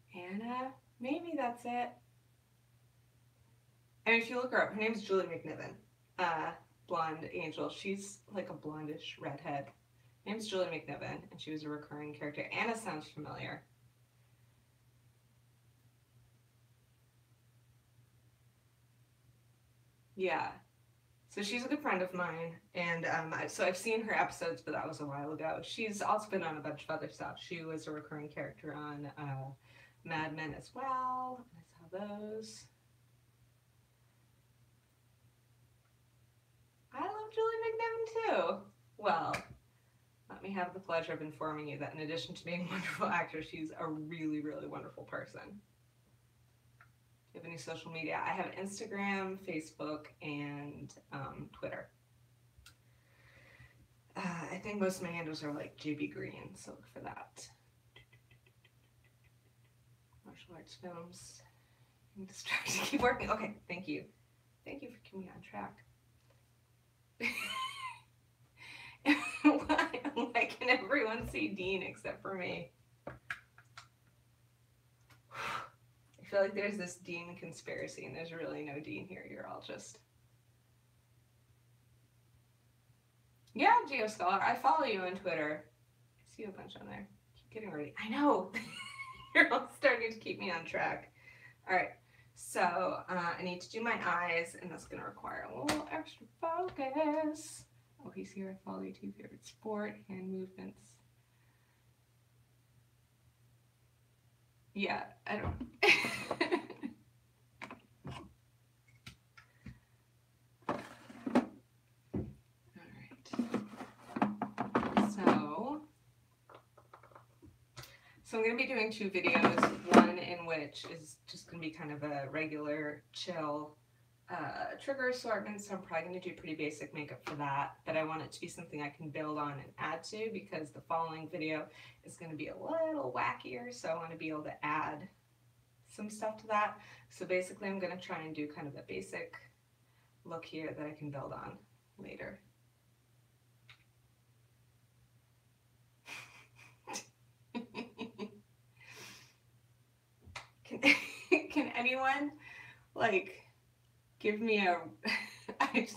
Hannah, maybe that's it. I mean, if you look her up, her name's Julie McNiven. Blonde angel. She's like a blondish redhead. Her name's Julie McNiven, and she was a recurring character. Anna sounds familiar. Yeah. So she's a good friend of mine, and so I've seen her episodes, but that was a while ago. She's also been on a bunch of other stuff. She was a recurring character on Mad Men as well. I saw those. I love Julie McNiven too. Well, let me have the pleasure of informing you that in addition to being a wonderful actor, she's a really, really wonderful person. Do you have any social media? I have Instagram, Facebook, and Twitter. I think most of my handles are like JB Green, so look for that. Martial arts films. I'm distracted. Keep working. Okay, thank you. Thank you for keeping me on track. Can everyone see Dean except for me? I feel like there's this Dean conspiracy and there's really no Dean here. You're all just... Yeah, GeoScholar, I follow you on Twitter. I see a bunch on there. Keep getting ready. I know. You're all starting to keep me on track. All right. So I need to do my eyes, and that's going to require a little extra focus. Oh, he's here. I follow you too. Favorite sport, hand movements. Yeah, I don't. So I'm going to be doing 2 videos, one in which is just going to be kind of a regular, chill trigger assortment, so I'm probably going to do pretty basic makeup for that, but I want it to be something I can build on and add to, because the following video is going to be a little wackier, so I want to be able to add some stuff to that. So basically I'm going to try and do kind of a basic look here that I can build on later. Can anyone, like, give me a...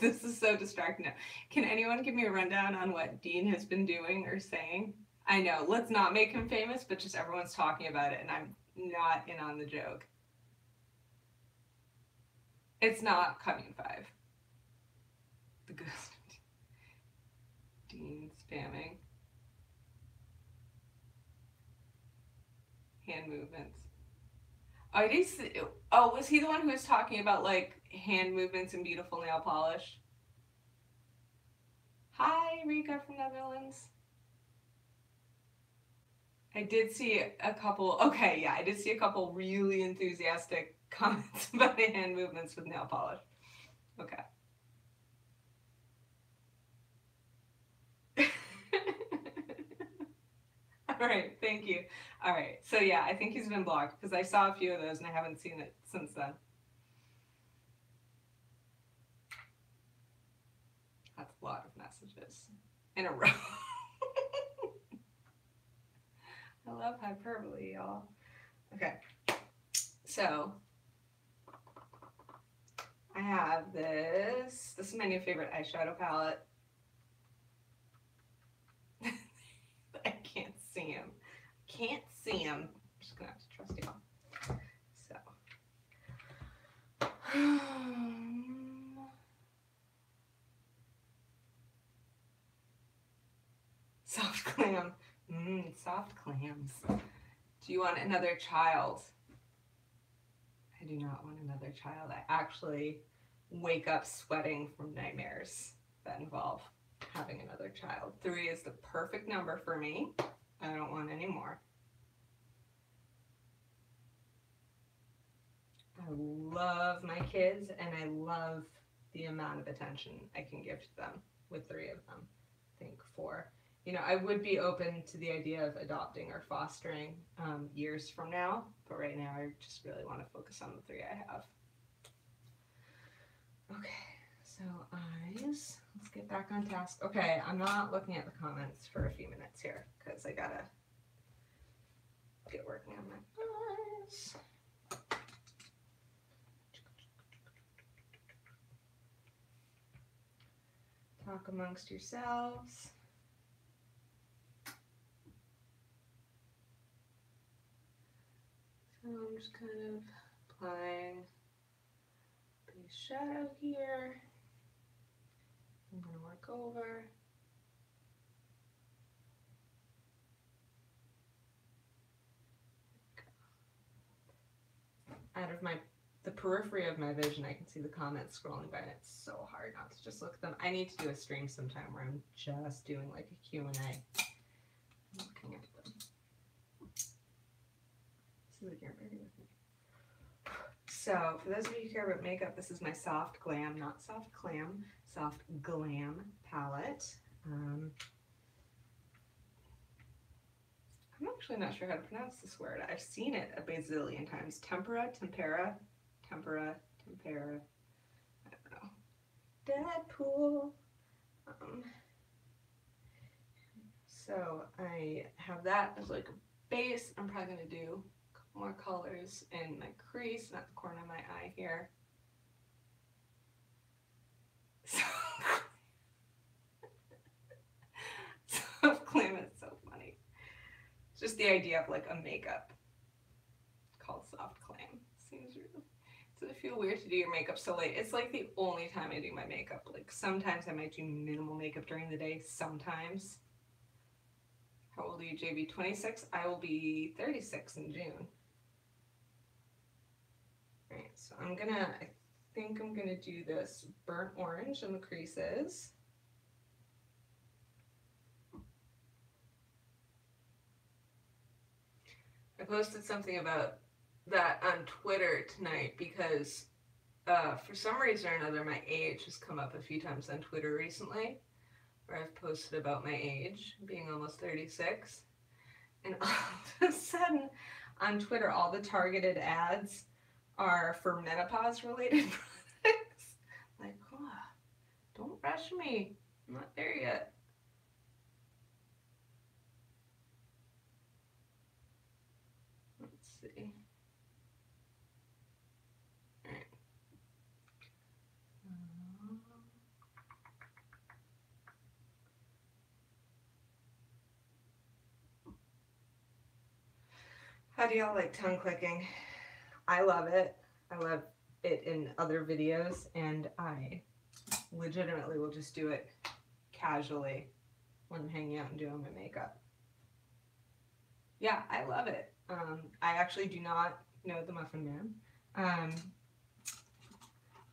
This is so distracting now. Can anyone give me a rundown on what Dean has been doing or saying? I know, let's not make him famous, but just everyone's talking about it and I'm not in on the joke. It's not Coming 5. The ghost. Dean spamming. Hand movements. Oh, I did see, oh, was he the one who was talking about, like, hand movements and beautiful nail polish? Hi, Rika from Netherlands. I did see a couple, okay, yeah, I did see a couple really enthusiastic comments about the hand movements with nail polish. Okay. All right, thank you. All right, so yeah, I think he's been blocked because I saw a few of those and I haven't seen it since then. That's a lot of messages in a row. I love hyperbole, y'all. Okay, so I have this. This is my new favorite eyeshadow palette. I can't see him. Can't see him. I'm just gonna have to trust y'all. So. Soft clam. Soft clams. Do you want another child? I do not want another child. I actually wake up sweating from nightmares that involve having another child. 3 is the perfect number for me. I don't want any more. I love my kids and I love the amount of attention I can give to them with 3 of them. I think 4. You know, I would be open to the idea of adopting or fostering years from now, but right now I just really want to focus on the 3 I have. Okay, so eyes. Let's get back on task. Okay, I'm not looking at the comments for a few minutes here because I gotta get working on my eyes. Talk amongst yourselves. So I'm just kind of applying base shadow here. I'm going to work over. Out of the periphery of my vision, I can see the comments scrolling by, and it's so hard not to just look at them. I need to do a stream sometime where I'm just doing like a Q&A. I'm looking at them. See what you're ready with me. So, for those of you who care about makeup, this is my Soft Glam, not Soft Clam, Soft Glam palette. I'm actually not sure how to pronounce this word. I've seen it a bazillion times. Tempera, tempera, tempera, tempera. I don't know. Deadpool. So I have that as like a base. I'm probably going to do a couple more colors in my crease, not the corner of my eye here. Self-claim is so funny. It's just the idea of like a makeup called soft claim. Seems really, does it feel weird to do your makeup so late? It's like the only time I do my makeup. Like sometimes I might do minimal makeup during the day, sometimes. How old are you, JB? 26? I will be 36 in June. Alright, so I think I'm gonna do this burnt orange in the creases. I posted something about that on Twitter tonight because for some reason or another my age has come up a few times on Twitter recently, where I've posted about my age, being almost 36, and all of a sudden on Twitter all the targeted ads are for menopause related products. Like, oh, don't rush me, I'm not there yet. Let's see. All right. How do y'all like tongue clicking? I love it. I love it in other videos, and I legitimately will just do it casually when I'm hanging out and doing my makeup. Yeah, I love it. I actually do not know the Muffin Man.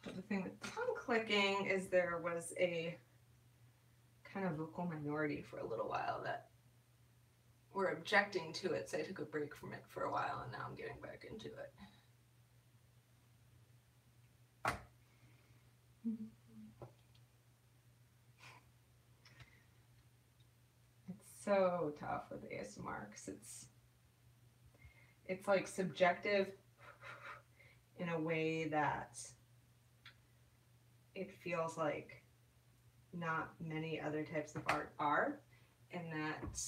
But the thing with tongue clicking is there was a kind of vocal minority for a little while that were objecting to it, so I took a break from it for a while, and now I'm getting back into it. It's so tough with ASMR because it's like subjective in a way that it feels like not many other types of art are, and that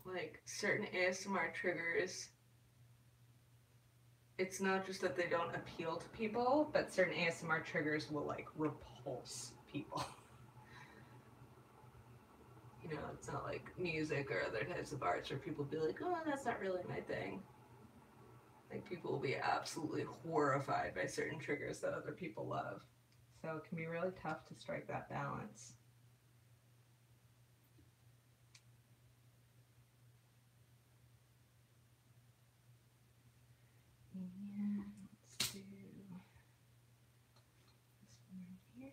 like certain ASMR triggers, it's not just that they don't appeal to people, but certain ASMR triggers will like repulse people. You know, it's not like music or other types of arts where people be like, oh, that's not really my thing. Like people will be absolutely horrified by certain triggers that other people love. So it can be really tough to strike that balance. And let's do this one right here.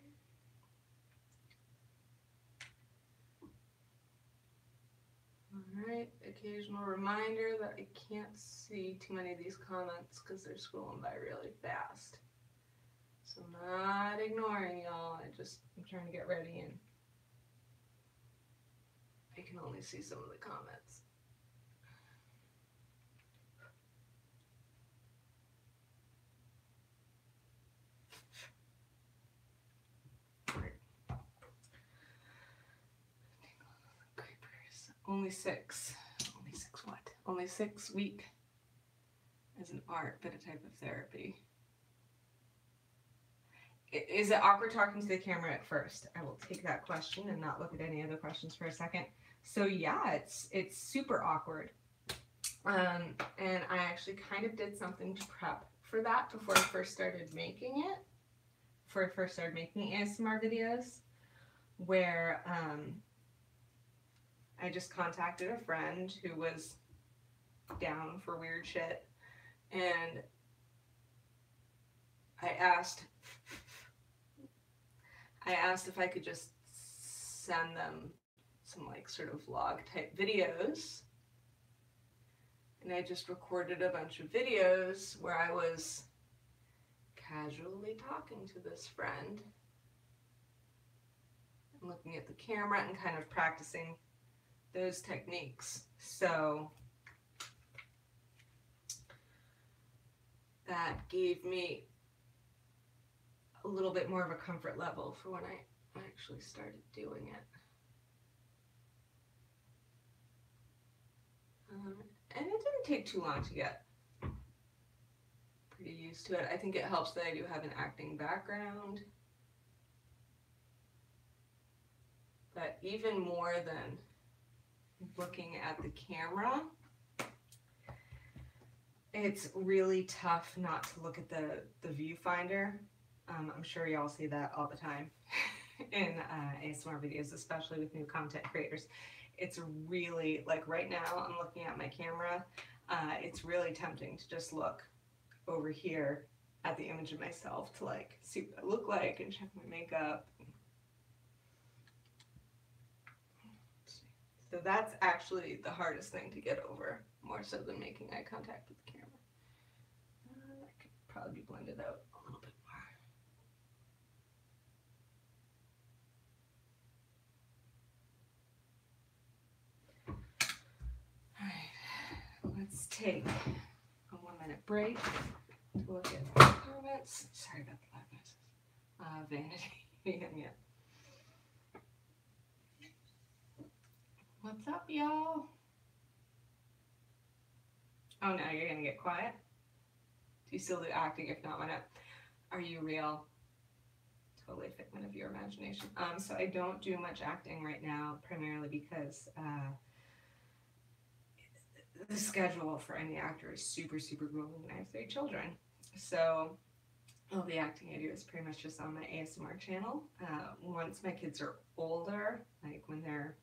Alright, occasional reminder that I can't see too many of these comments because they're scrolling by really fast. So I'm not ignoring y'all, I'm trying to get ready and I can only see some of the comments. Only 6 what? Only 6 week as an art, but a type of therapy. Is it awkward talking to the camera at first? I will take that question and not look at any other questions for a second. So yeah, it's super awkward. And I actually kind of did something to prep for that before I first started making it. Before I first started making ASMR videos, where I just contacted a friend who was down for weird shit, and I asked if I could just send them some like sort of vlog type videos, and I just recorded a bunch of videos where I was casually talking to this friend and looking at the camera and kind of practicing those techniques. So that gave me a little bit more of a comfort level for when I I actually started doing it. And it didn't take too long to get pretty used to it. I think it helps that I do have an acting background. But even more than looking at the camera, it's really tough not to look at the viewfinder. I'm sure y'all see that all the time in ASMR videos, especially with new content creators. It's really, like right now, I'm looking at my camera. It's really tempting to just look over here at the image of myself to like see what I look like and check my makeup. So that's actually the hardest thing to get over, more so than making eye contact with the camera. I could probably be blended out a little bit more. Alright, let's take a 1-minute break to look at performance. Sorry about the loud noises. Vanity. Yeah. What's up, y'all? Oh, now you're gonna get quiet? Do you still do acting? If not, why not? Are you real? Totally a figment of your imagination. So I don't do much acting right now, primarily because the schedule for any actor is super, super grueling, and I have 3 children. So all the acting I do is pretty much just on my ASMR channel. Once my kids are older, like when they're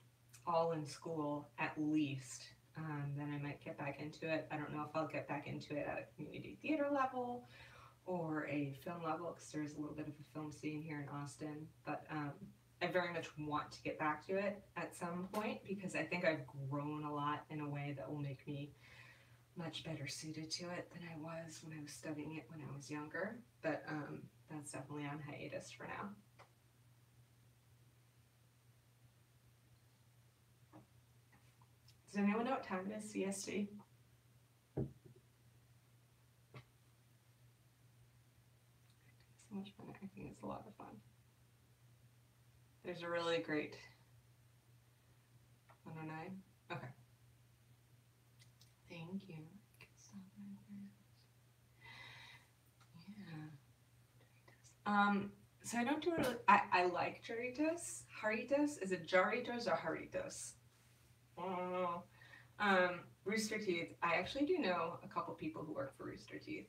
all in school at least, then I might get back into it. I don't know if I'll get back into it at a community theater level or a film level, because there's a little bit of a film scene here in Austin, but I very much want to get back to it at some point, because I think I've grown a lot in a way that will make me much better suited to it than I was when I was studying it when I was younger, but that's definitely on hiatus for now. Does anyone know what time it is, CST? So much fun. I think it's a lot of fun. There's a really great 109. Okay. Thank you. Yeah. So I don't do really. I like jarritos. Jarritos. Is it jarritos or jarritos? Oh. Rooster Teeth. I actually do know a couple people who work for Rooster Teeth.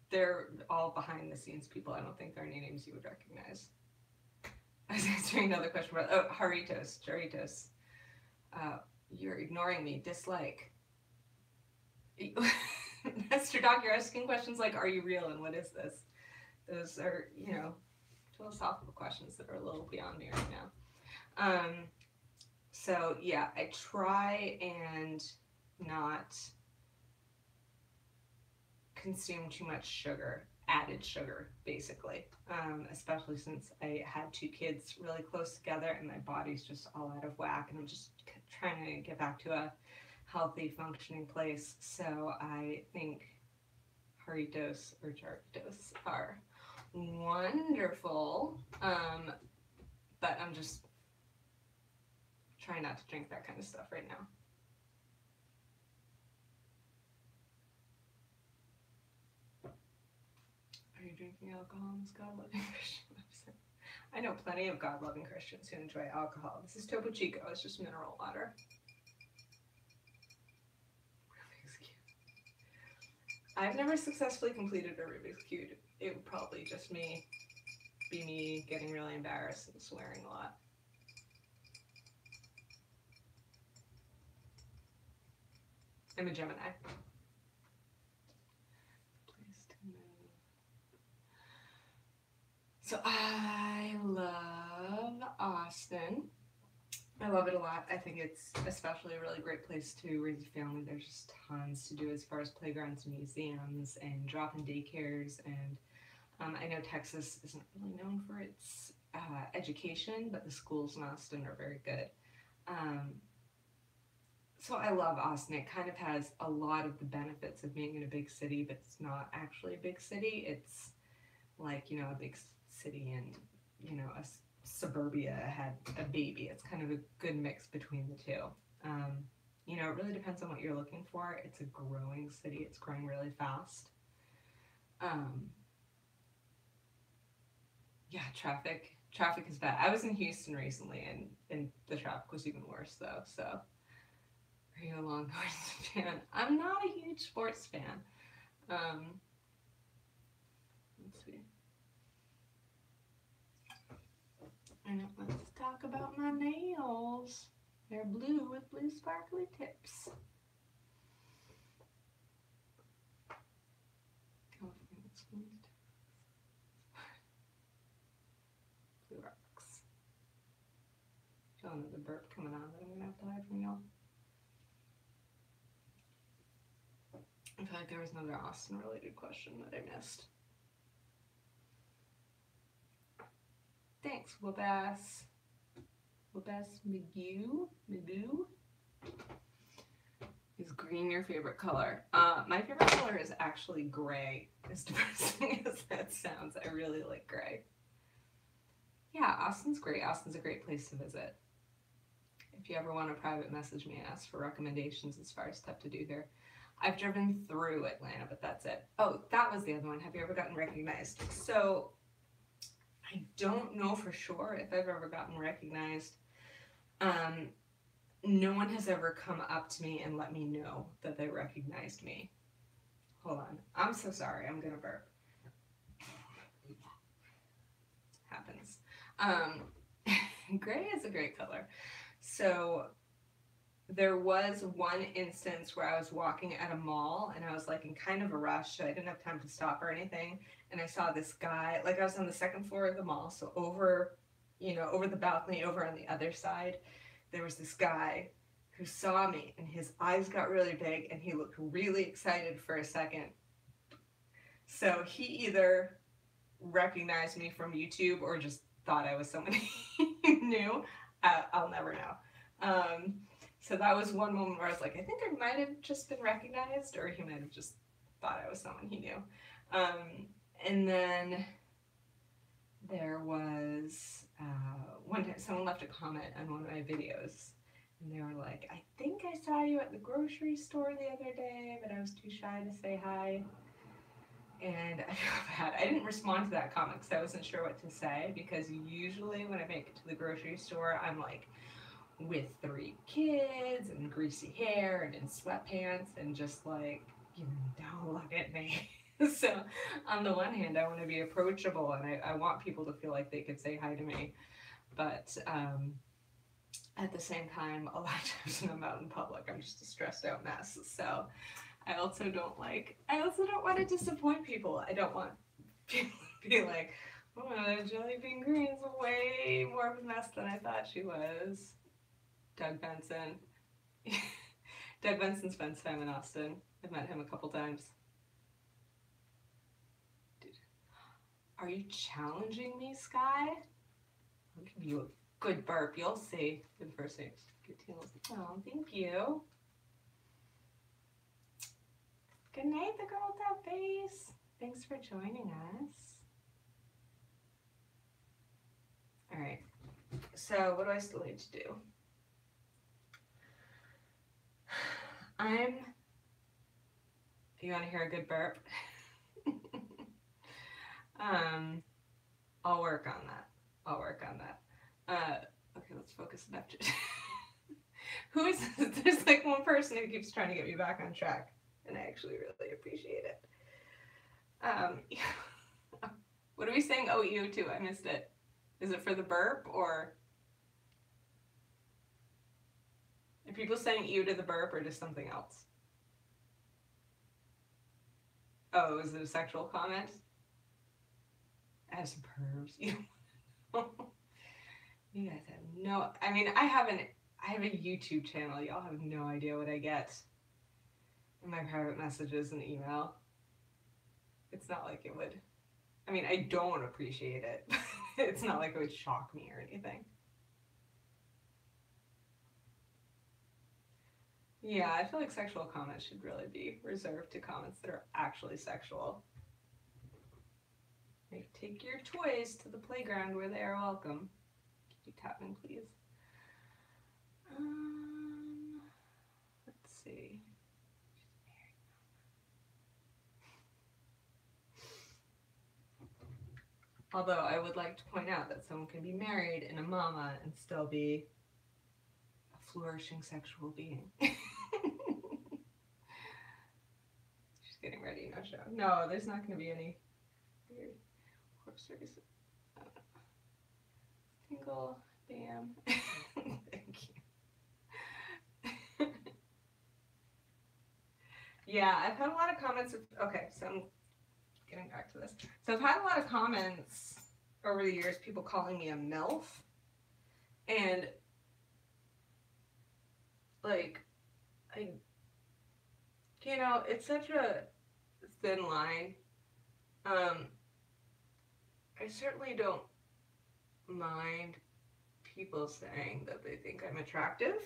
They're all behind the scenes people. I don't think there are any names you would recognize. I was answering another question about jarritos. You're ignoring me. Dislike. Mr. Doc, you're asking questions like, are you real and what is this? Those are, you know, philosophical questions that are a little beyond me right now. So yeah, I try and not consume too much sugar, added sugar, basically, especially since I had 2 kids really close together and my body's just all out of whack, and I'm just trying to get back to a healthy, functioning place. So I think jarritos are wonderful, but I'm just trying not to drink that kind of stuff right now. Are you drinking alcohol on this God-loving Christian website? I know plenty of God-loving Christians who enjoy alcohol. This is Topo Chico. It's just mineral water. Rubik's Cube. I've never successfully completed a Rubik's Cube. It would probably just be me getting really embarrassed and swearing a lot. I'm a Gemini. So I love Austin. I love it a lot. I think it's especially a really great place to raise a family. There's just tons to do as far as playgrounds, museums, and drop-in daycares. And I know Texas isn't really known for its education, but the schools in Austin are very good. So I love Austin. It kind of has a lot of the benefits of being in a big city, but it's not actually a big city. It's like, you know, a big city in you know, suburbia had a baby. It's kind of a good mix between the two. You know, it really depends on what you're looking for. It's a growing city. It's growing really fast. Yeah, traffic is bad. I was in Houston recently, and the traffic was even worse though. So, are you a Longhorns fan? I'm not a huge sports fan. Let's see. And let's talk about my nails. They're blue with blue sparkly tips. Blue rocks. Feeling the burp coming on that I'm gonna have to hide from y'all. I feel like there was another Austin related question that I missed. Thanks, Wabass Magoo. Is green your favorite color? My favorite color is actually gray. As depressing as that sounds, I really like gray. Yeah, Austin's great. Austin's a great place to visit. If you ever want to private message me and ask for recommendations as far as stuff to do here. I've driven through Atlanta, but that's it. Oh, that was the other one. Have you ever gotten recognized? So I don't know for sure if I've ever gotten recognized. No one has ever come up to me and let me know that they recognized me. Hold on. I'm so sorry. I'm gonna burp. Happens. Gray is a great color. So there was one instance where I was walking at a mall and I was like in kind of a rush, so I didn't have time to stop or anything. And I saw this guy, like I was on the second floor of the mall, so over, you know, over the balcony, over on the other side, there was this guy who saw me and his eyes got really big and he looked really excited for a second. So he either recognized me from YouTube or just thought I was someone he knew. I'll never know. So that was one moment where I was like, I think I might have just been recognized, or he might have just thought I was someone he knew. And then there was one time someone left a comment on one of my videos, and they were like, I think I saw you at the grocery store the other day, but I was too shy to say hi. And I feel bad. I didn't respond to that comment because I wasn't sure what to say, because usually when I make it to the grocery store, I'm like with 3 kids and greasy hair and in sweatpants and just like, you know, don't look at me. So on the one hand, I want to be approachable and I want people to feel like they could say hi to me. But at the same time, a lot of times when I'm out in public, I'm just a stressed out mess. So I also don't want to disappoint people. I don't want people to be like, oh, Jelly Bean Green's way more of a mess than I thought she was. Doug Benson. Doug Benson spends time in Austin. I've met him a couple times. Dude. Are you challenging me, Sky? I'll give you a good burp. You'll see. Good first name. Good tingles. Oh, thank you. Good night, the girl with that face. Thanks for joining us. All right. So what do I still need to do? You want to hear a good burp? I'll work on that. Okay, let's focus enough. Who is this? There's like one person who keeps trying to get me back on track, and I actually really appreciate it. What are we saying? Oh, you too. I missed it. Is it for the burp, or are people saying ew to the burp, or just something else? Oh, is it a sexual comment? I have some pervs. You guys have no. I mean, I have a YouTube channel. Y'all have no idea what I get in my private messages and email. It's not like it would. I mean, I don't appreciate it. It's not like it would shock me or anything. Yeah, I feel like sexual comments should really be reserved to comments that are actually sexual. Like, take your toys to the playground where they are welcome. Could you tap in, please? Let's see. Although I would like to point out that someone can be married and a mama and still be a flourishing sexual being. She's getting ready, no show. No, there's not going to be any weird horse race. Tingle, bam. Thank you. Yeah, I've had a lot of comments. Okay, so I'm getting back to this. So I've had a lot of comments over the years, people calling me a MILF. And, like, you know, it's such a thin line. I certainly don't mind people saying that they think I'm attractive.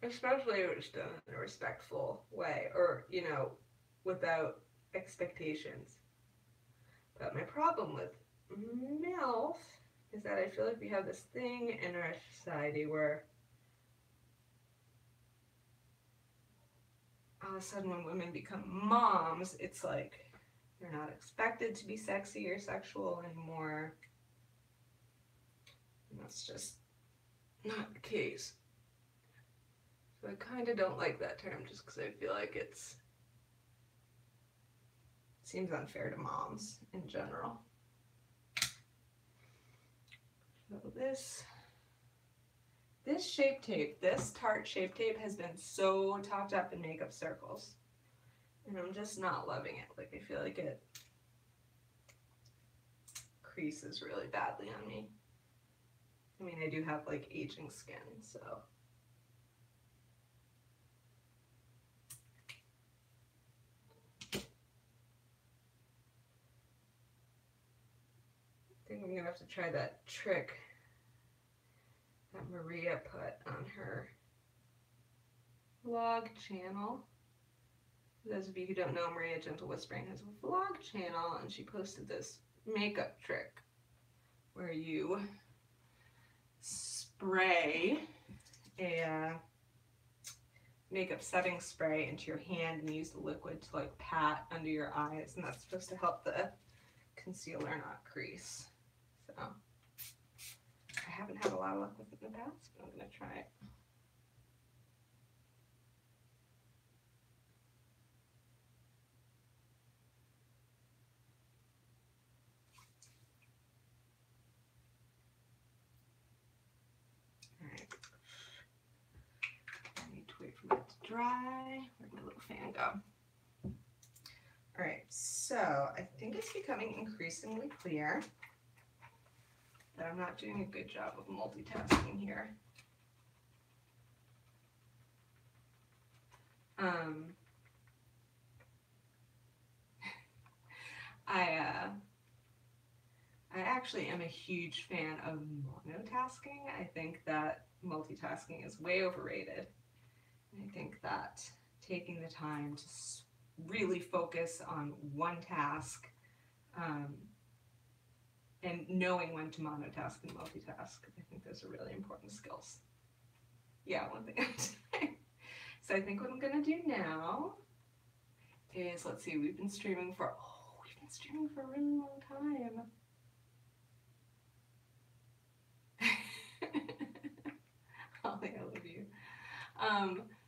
Especially if it's done in a respectful way, or, you know, without expectations. But my problem with MILF is that I feel like we have this thing in our society where all of a sudden when women become moms, it's like they're not expected to be sexy or sexual anymore. And that's just not the case. So I kind of don't like that term just because I feel like it seems unfair to moms in general. So this shape tape, this Tarte shape tape has been so talked up in makeup circles. And I'm just not loving it. Like, I feel like it creases really badly on me. I mean, I do have like aging skin, so. I think I'm gonna have to try that trick that Maria put on her vlog channel. For those of you who don't know, Maria Gentle Whispering has a vlog channel, and she posted this makeup trick where you spray a makeup setting spray into your hand and use the liquid to like pat under your eyes, and that's supposed to help the concealer not crease. So I haven't had a lot of luck with it in the past, but I'm gonna try it. Alright. I need to wait for it to dry. Where'd my little fan go? Alright, so I think it's becoming increasingly clear that I'm not doing a good job of multitasking here. I actually am a huge fan of monotasking. I think that multitasking is way overrated. I think that taking the time to really focus on one task and knowing when to monotask and multitask, I think those are really important skills. Yeah, one thing at a time. So I think what I'm gonna do now is, let's see, we've been streaming for a really long time. Holly, I love you.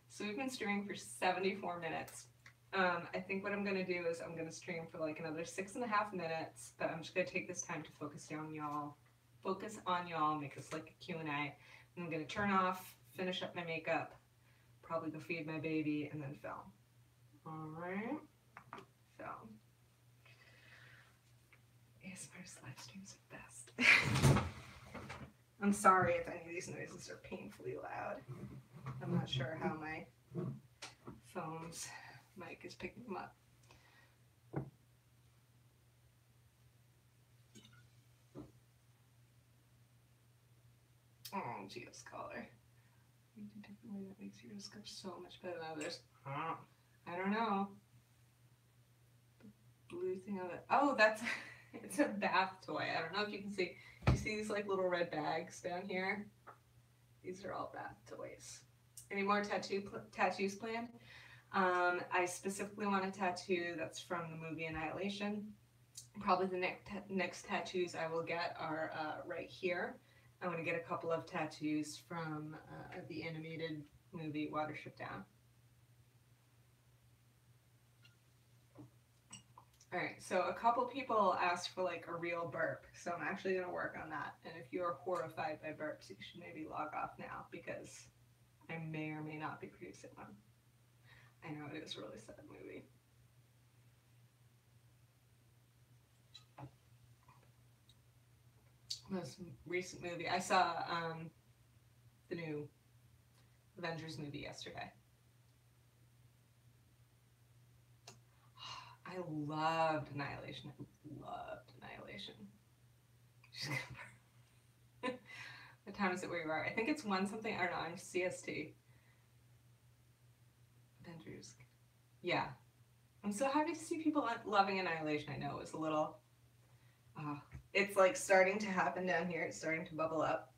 So we've been streaming for 74 minutes. I think what I'm gonna do is I'm gonna stream for like another 6.5 minutes, but I'm just gonna take this time to focus on y'all, make this like a Q&A. And I'm gonna turn off, finish up my makeup, probably go feed my baby, and then film. All right, so ASMR live streams are best. I'm sorry if any of these noises are painfully loud. I'm not sure how my phone's mic is picking them up. Oh, Geo's color. That makes yours look so much better than others. I don't know. blue thing on it. Oh, that's it's a bath toy. I don't know if you can see. You see these like little red bags down here? These are all bath toys. Any more tattoos planned? I specifically want a tattoo that's from the movie Annihilation. Probably the next tattoos I will get are right here. I want to get a couple of tattoos from the animated movie Watership Down. All right, so a couple people asked for like a real burp, so I'm actually going to work on that. And if you're horrified by burps, you should maybe log off now because I may or may not be producing one. I know it is a really sad movie. Most recent movie, I saw the new Avengers movie yesterday. I loved Annihilation. I loved Annihilation. What time is it where you are? I think it's 1 something. I don't know. I'm CST. Avengers. Yeah. I'm so happy to see people loving Annihilation. I know it was a little... it's like starting to happen down here. It's starting to bubble up.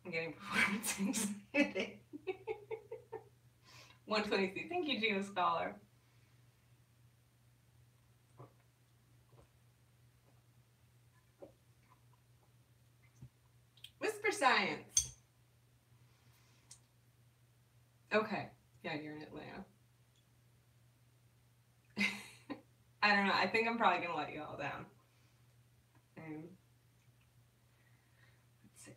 I'm getting performance anxiety. 123. Thank you, Geo Scholar. Whisper Science. Okay. Yeah, you're in Atlanta. I don't know. I think I'm probably going to let you all down. Let's see.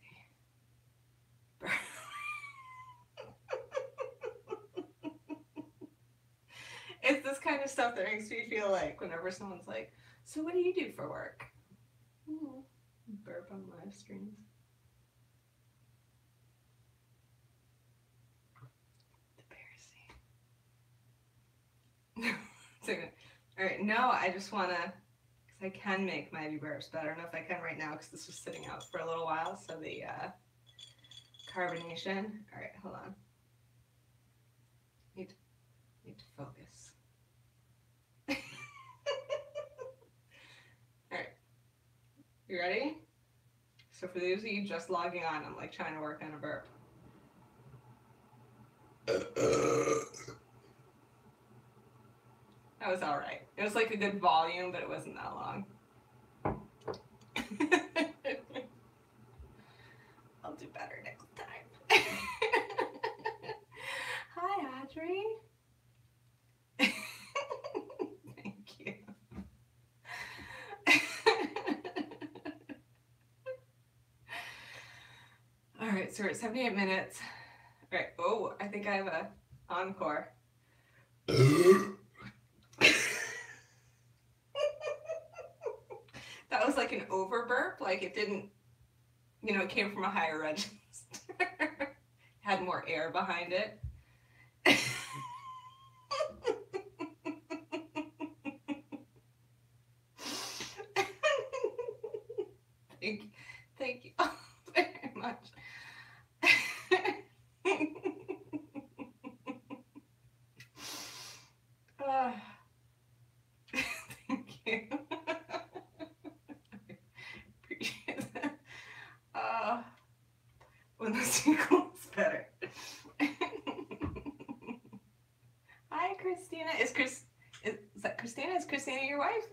It's this kind of stuff that makes me feel like whenever someone's like, so what do you do for work? Burp on live streams. Embarrassing. All right, no, I just want to, because I can make mighty burps, but I don't know if I can right now because this was sitting out for a little while, so the carbonation. All right, hold on. Need to focus. All right, you ready? So for those of you just logging on, I'm like trying to work on a burp. That was all right. It was like a good volume, but it wasn't that long. I'll do better next time. Hi, Audrey. Thank you. All right, so we're at 78 minutes. All right. Oh, I think I have a encore. That was like an over burp, like it didn't, it came from a higher register. Had more air behind it. Thank you all very much. Thank you. Appreciate that. When the sequel is better. Hi, Christina. Is that Christina? Is Christina your wife?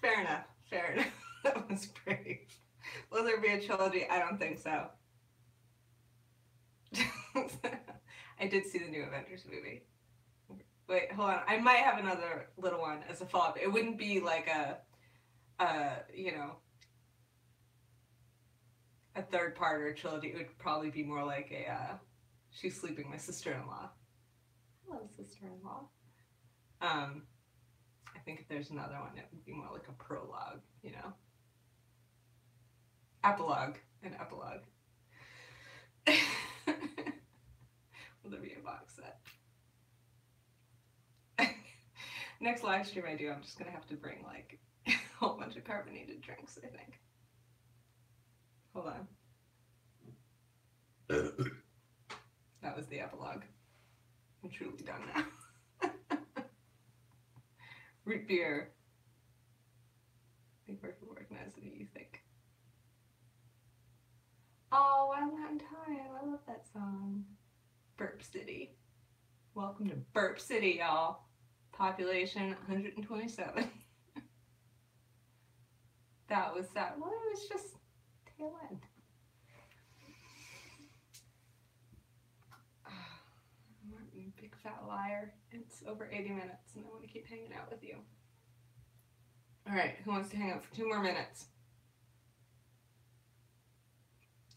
Fair enough. Fair enough. That was brave. Will there be a trilogy? I don't think so. I did see the new Avengers movie. Wait, hold on. I might have another little one as a follow-up. It wouldn't be like a third part or a trilogy. It would probably be more like a She's Sleeping My Sister-in-Law. Hello, sister-in-law. I think if there's another one, it would be more like a prologue, Epilogue. An epilogue. Will there be a box set? Next live stream I do, I'm just going to have to bring like a whole bunch of carbonated drinks, I think. Hold on. That was the epilogue. I'm truly done now. Root beer. I think we're more organized than you think. Oh, Wild Mountain Thyme. I love that song. Burp City. Welcome to Burp City, y'all. Population 127. That was sad. Well, it was just tail end. I'm a big fat liar. It's over 80 minutes and I want to keep hanging out with you. Alright, who wants to hang out for 2 more minutes?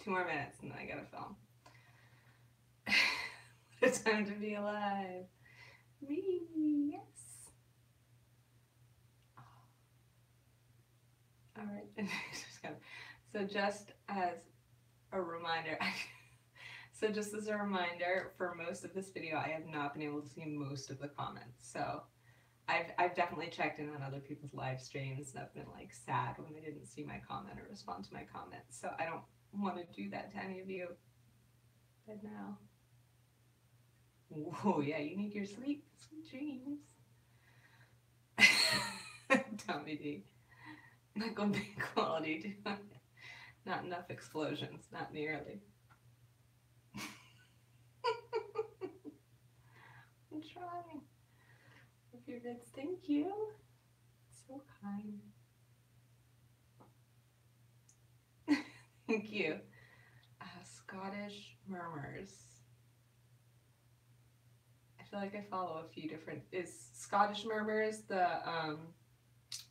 2 more minutes and then I gotta film. What a time to be alive. Me, yes. Alright, so just as a reminder, for most of this video, I have not been able to see most of the comments. So I've definitely checked in on other people's live streams and I've been like sad when they didn't see my comment or respond to my comment. So I don't want to do that to any of you. But now. Whoa, yeah, you need your sleep. Sweet dreams. Tommy D. Not going to be quality, too. Not enough explosions, not nearly. I'm trying. If your vids, thank you. So kind. Thank you. Scottish Murmurs. I feel like I follow a few different. Is Scottish Murmurs the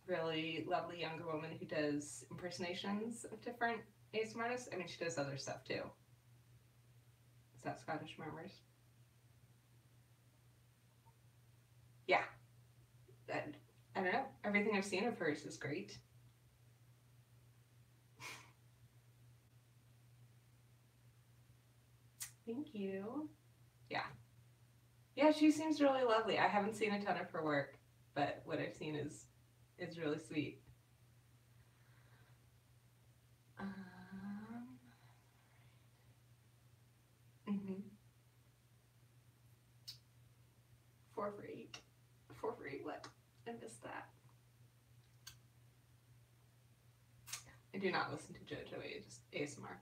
really lovely younger woman who does impersonations of different ASMR artists? I mean, she does other stuff too. Is that Scottish Murmurs? Yeah. I don't know. Everything I've seen of hers is great. Thank you. Yeah. Yeah, she seems really lovely. I haven't seen a ton of her work, but what I've seen is really sweet. Mm-hmm. 4 for 8. 4 for 8, what? I missed that. I do not listen to JoJo ASMR.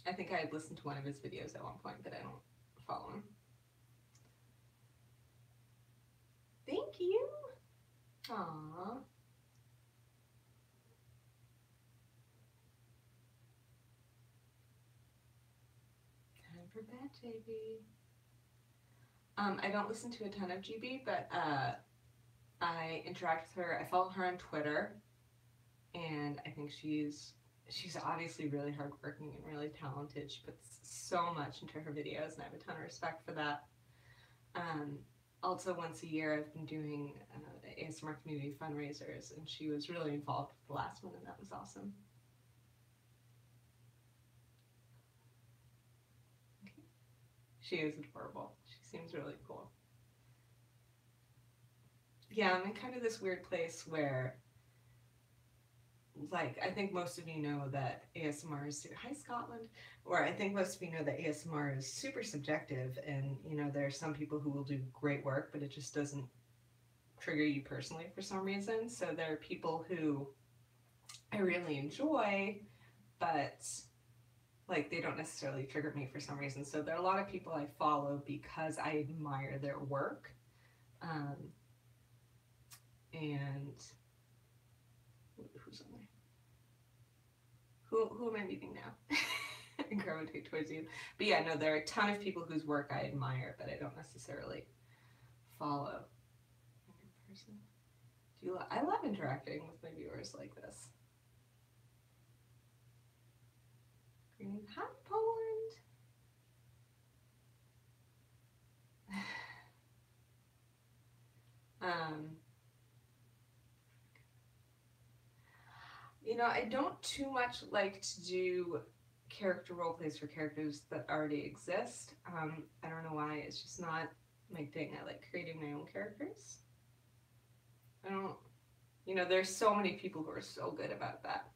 I think I had listened to one of his videos at one point, but I don't follow him. Thank you. Aww. Time for bed, JB. I don't listen to a ton of GB, but I interact with her. I follow her on Twitter, and I think she's obviously really hardworking and really talented. She puts so much into her videos, and I have a ton of respect for that. Also, once a year, I've been doing ASMR community fundraisers, and she was really involved with the last one, and that was awesome. Okay. She is adorable. She seems really cool. Yeah, I'm in kind of this weird place where, like, I think most of you know that ASMR is, hi Scotland, or I think most of you know that ASMR is super subjective, and you know, there are some people who will do great work, but it just doesn't trigger you personally for some reason. So there are people who I really enjoy, but like they don't necessarily trigger me for some reason. So there are a lot of people I follow because I admire their work. And who's on there? Who am I meeting now? I gravitate towards you. But yeah, no, there are a ton of people whose work I admire, but I don't necessarily follow. Person. I love interacting with my viewers like this. Hi, Poland. You know, I don't too much like to do character role plays for characters that already exist. I don't know why, it's just not my thing. I like creating my own characters. I don't, you know, there's so many people who are so good about that.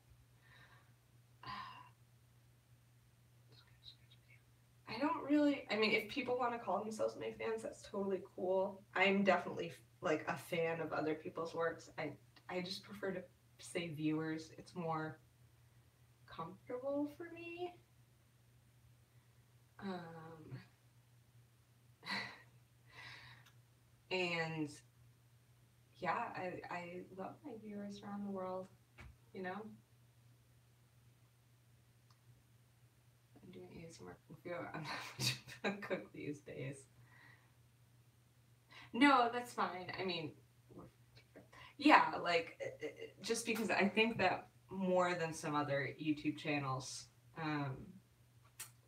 really, I mean, if people want to call themselves my fans, that's totally cool. I'm definitely like a fan of other people's works. I just prefer to say viewers. It's more comfortable for me. And yeah, I love my viewers around the world, you know? I'm doing ASMR Kung Fu. I'm not much of a cook these days. No, that's fine. I mean, yeah, like, just because I think that more than some other YouTube channels,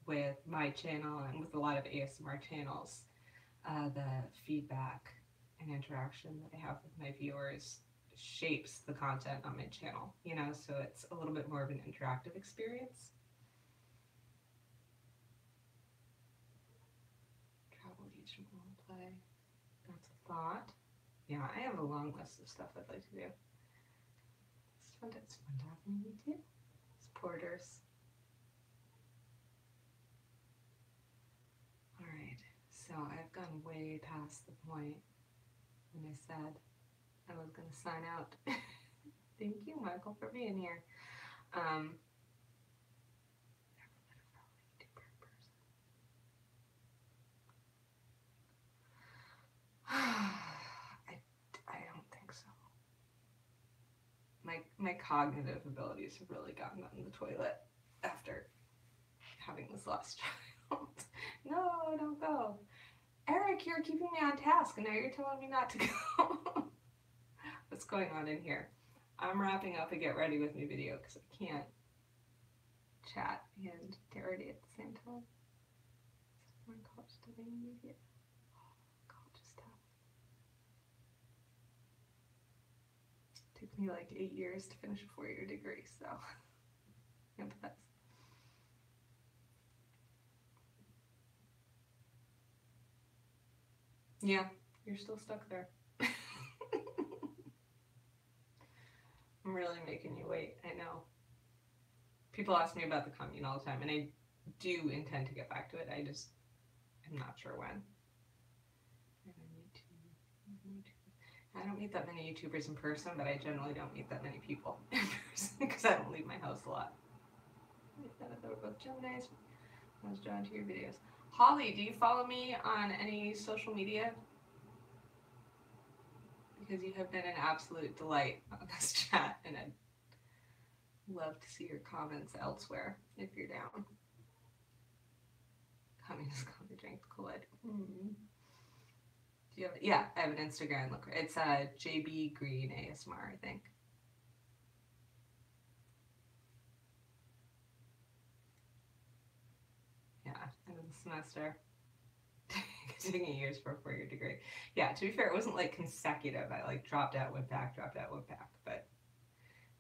with my channel and with a lot of ASMR channels, the feedback and interaction that I have with my viewers shapes the content on my channel, you know, so it's a little bit more of an interactive experience. Travel, teach, and role play. That's a thought. Yeah, I have a long list of stuff I'd like to do. It's fun talking to you too. Supporters. Alright, so I've gone way past the point when I said I was going to sign out. Thank you, Michael, for being here. I don't think so. My cognitive abilities have really gotten on the toilet after having this last child. No, don't go. Eric, you're keeping me on task, and now you're telling me not to go. What's going on in here? I'm wrapping up a get ready with me video because I can't chat and get ready at the same time. Foreign college studying media. College stuff. It took me like 8 years to finish a 4-year degree, so that's. Yeah, you're still stuck there. I'm really making you wait, I know. People ask me about the commune all the time, and I do intend to get back to it. I just am not sure when. I don't meet that many YouTubers in person, but I generally don't meet that many people in person because I don't leave my house a lot. I thought they were both Geminis. I was drawn to your videos. Holly, do you follow me on any social media? Because you have been an absolute delight on this chat, and I'd love to see your comments elsewhere if you're down. Communist coffee, drink the Kool-Aid. Do you have it? Yeah, I have an Instagram. Look, it's JB Green ASMR, I think. Yeah, end of the semester. Taking years for a 4-year degree. Yeah, to be fair, it wasn't like consecutive. I like dropped out, went back, dropped out, went back. But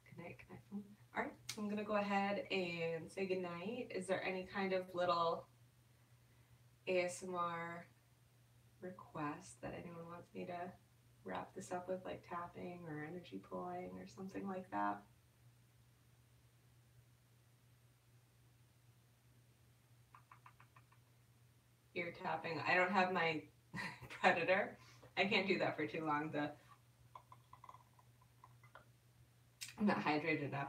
good night, good night. All right, I'm gonna go ahead and say good night. Is there any kind of little ASMR request that anyone wants me to wrap this up with, like tapping or energy pulling or something like that? Ear tapping. I don't have my Predator. I can't do that for too long. I'm not hydrated enough.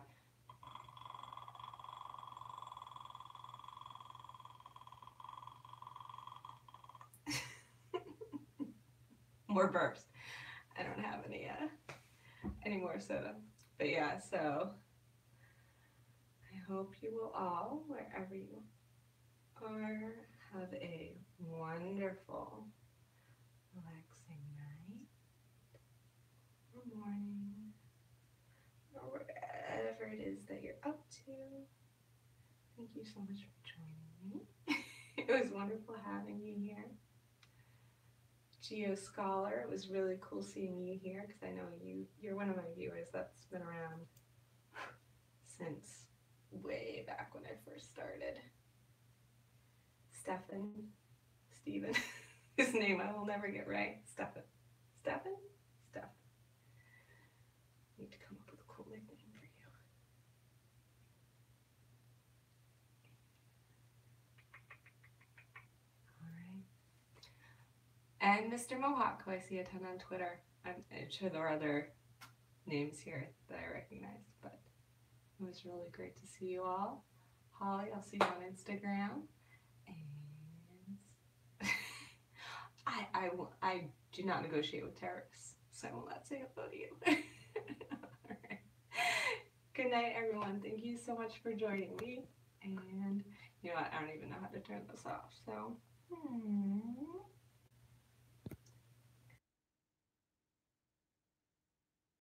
More burps. I don't have any more soda. But yeah, so I hope you will all, wherever you are, have a wonderful, relaxing night or morning or whatever it is that you're up to. Thank you so much for joining me. It was wonderful having you here. Geo Scholar, it was really cool seeing you here because I know you're one of my viewers that's been around since way back when I first started. Stephen, his name I will never get right. Stephen. Need to come up with a cool nickname for you. And Mr. Mohawk, who I see a ton on Twitter. I'm sure there are other names here that I recognize, but it was really great to see you all. Holly, I'll see you on Instagram. And I do not negotiate with terrorists, so I will not say hello to you. All right. Good night, everyone. Thank you so much for joining me. And you know what? I don't even know how to turn this off, so.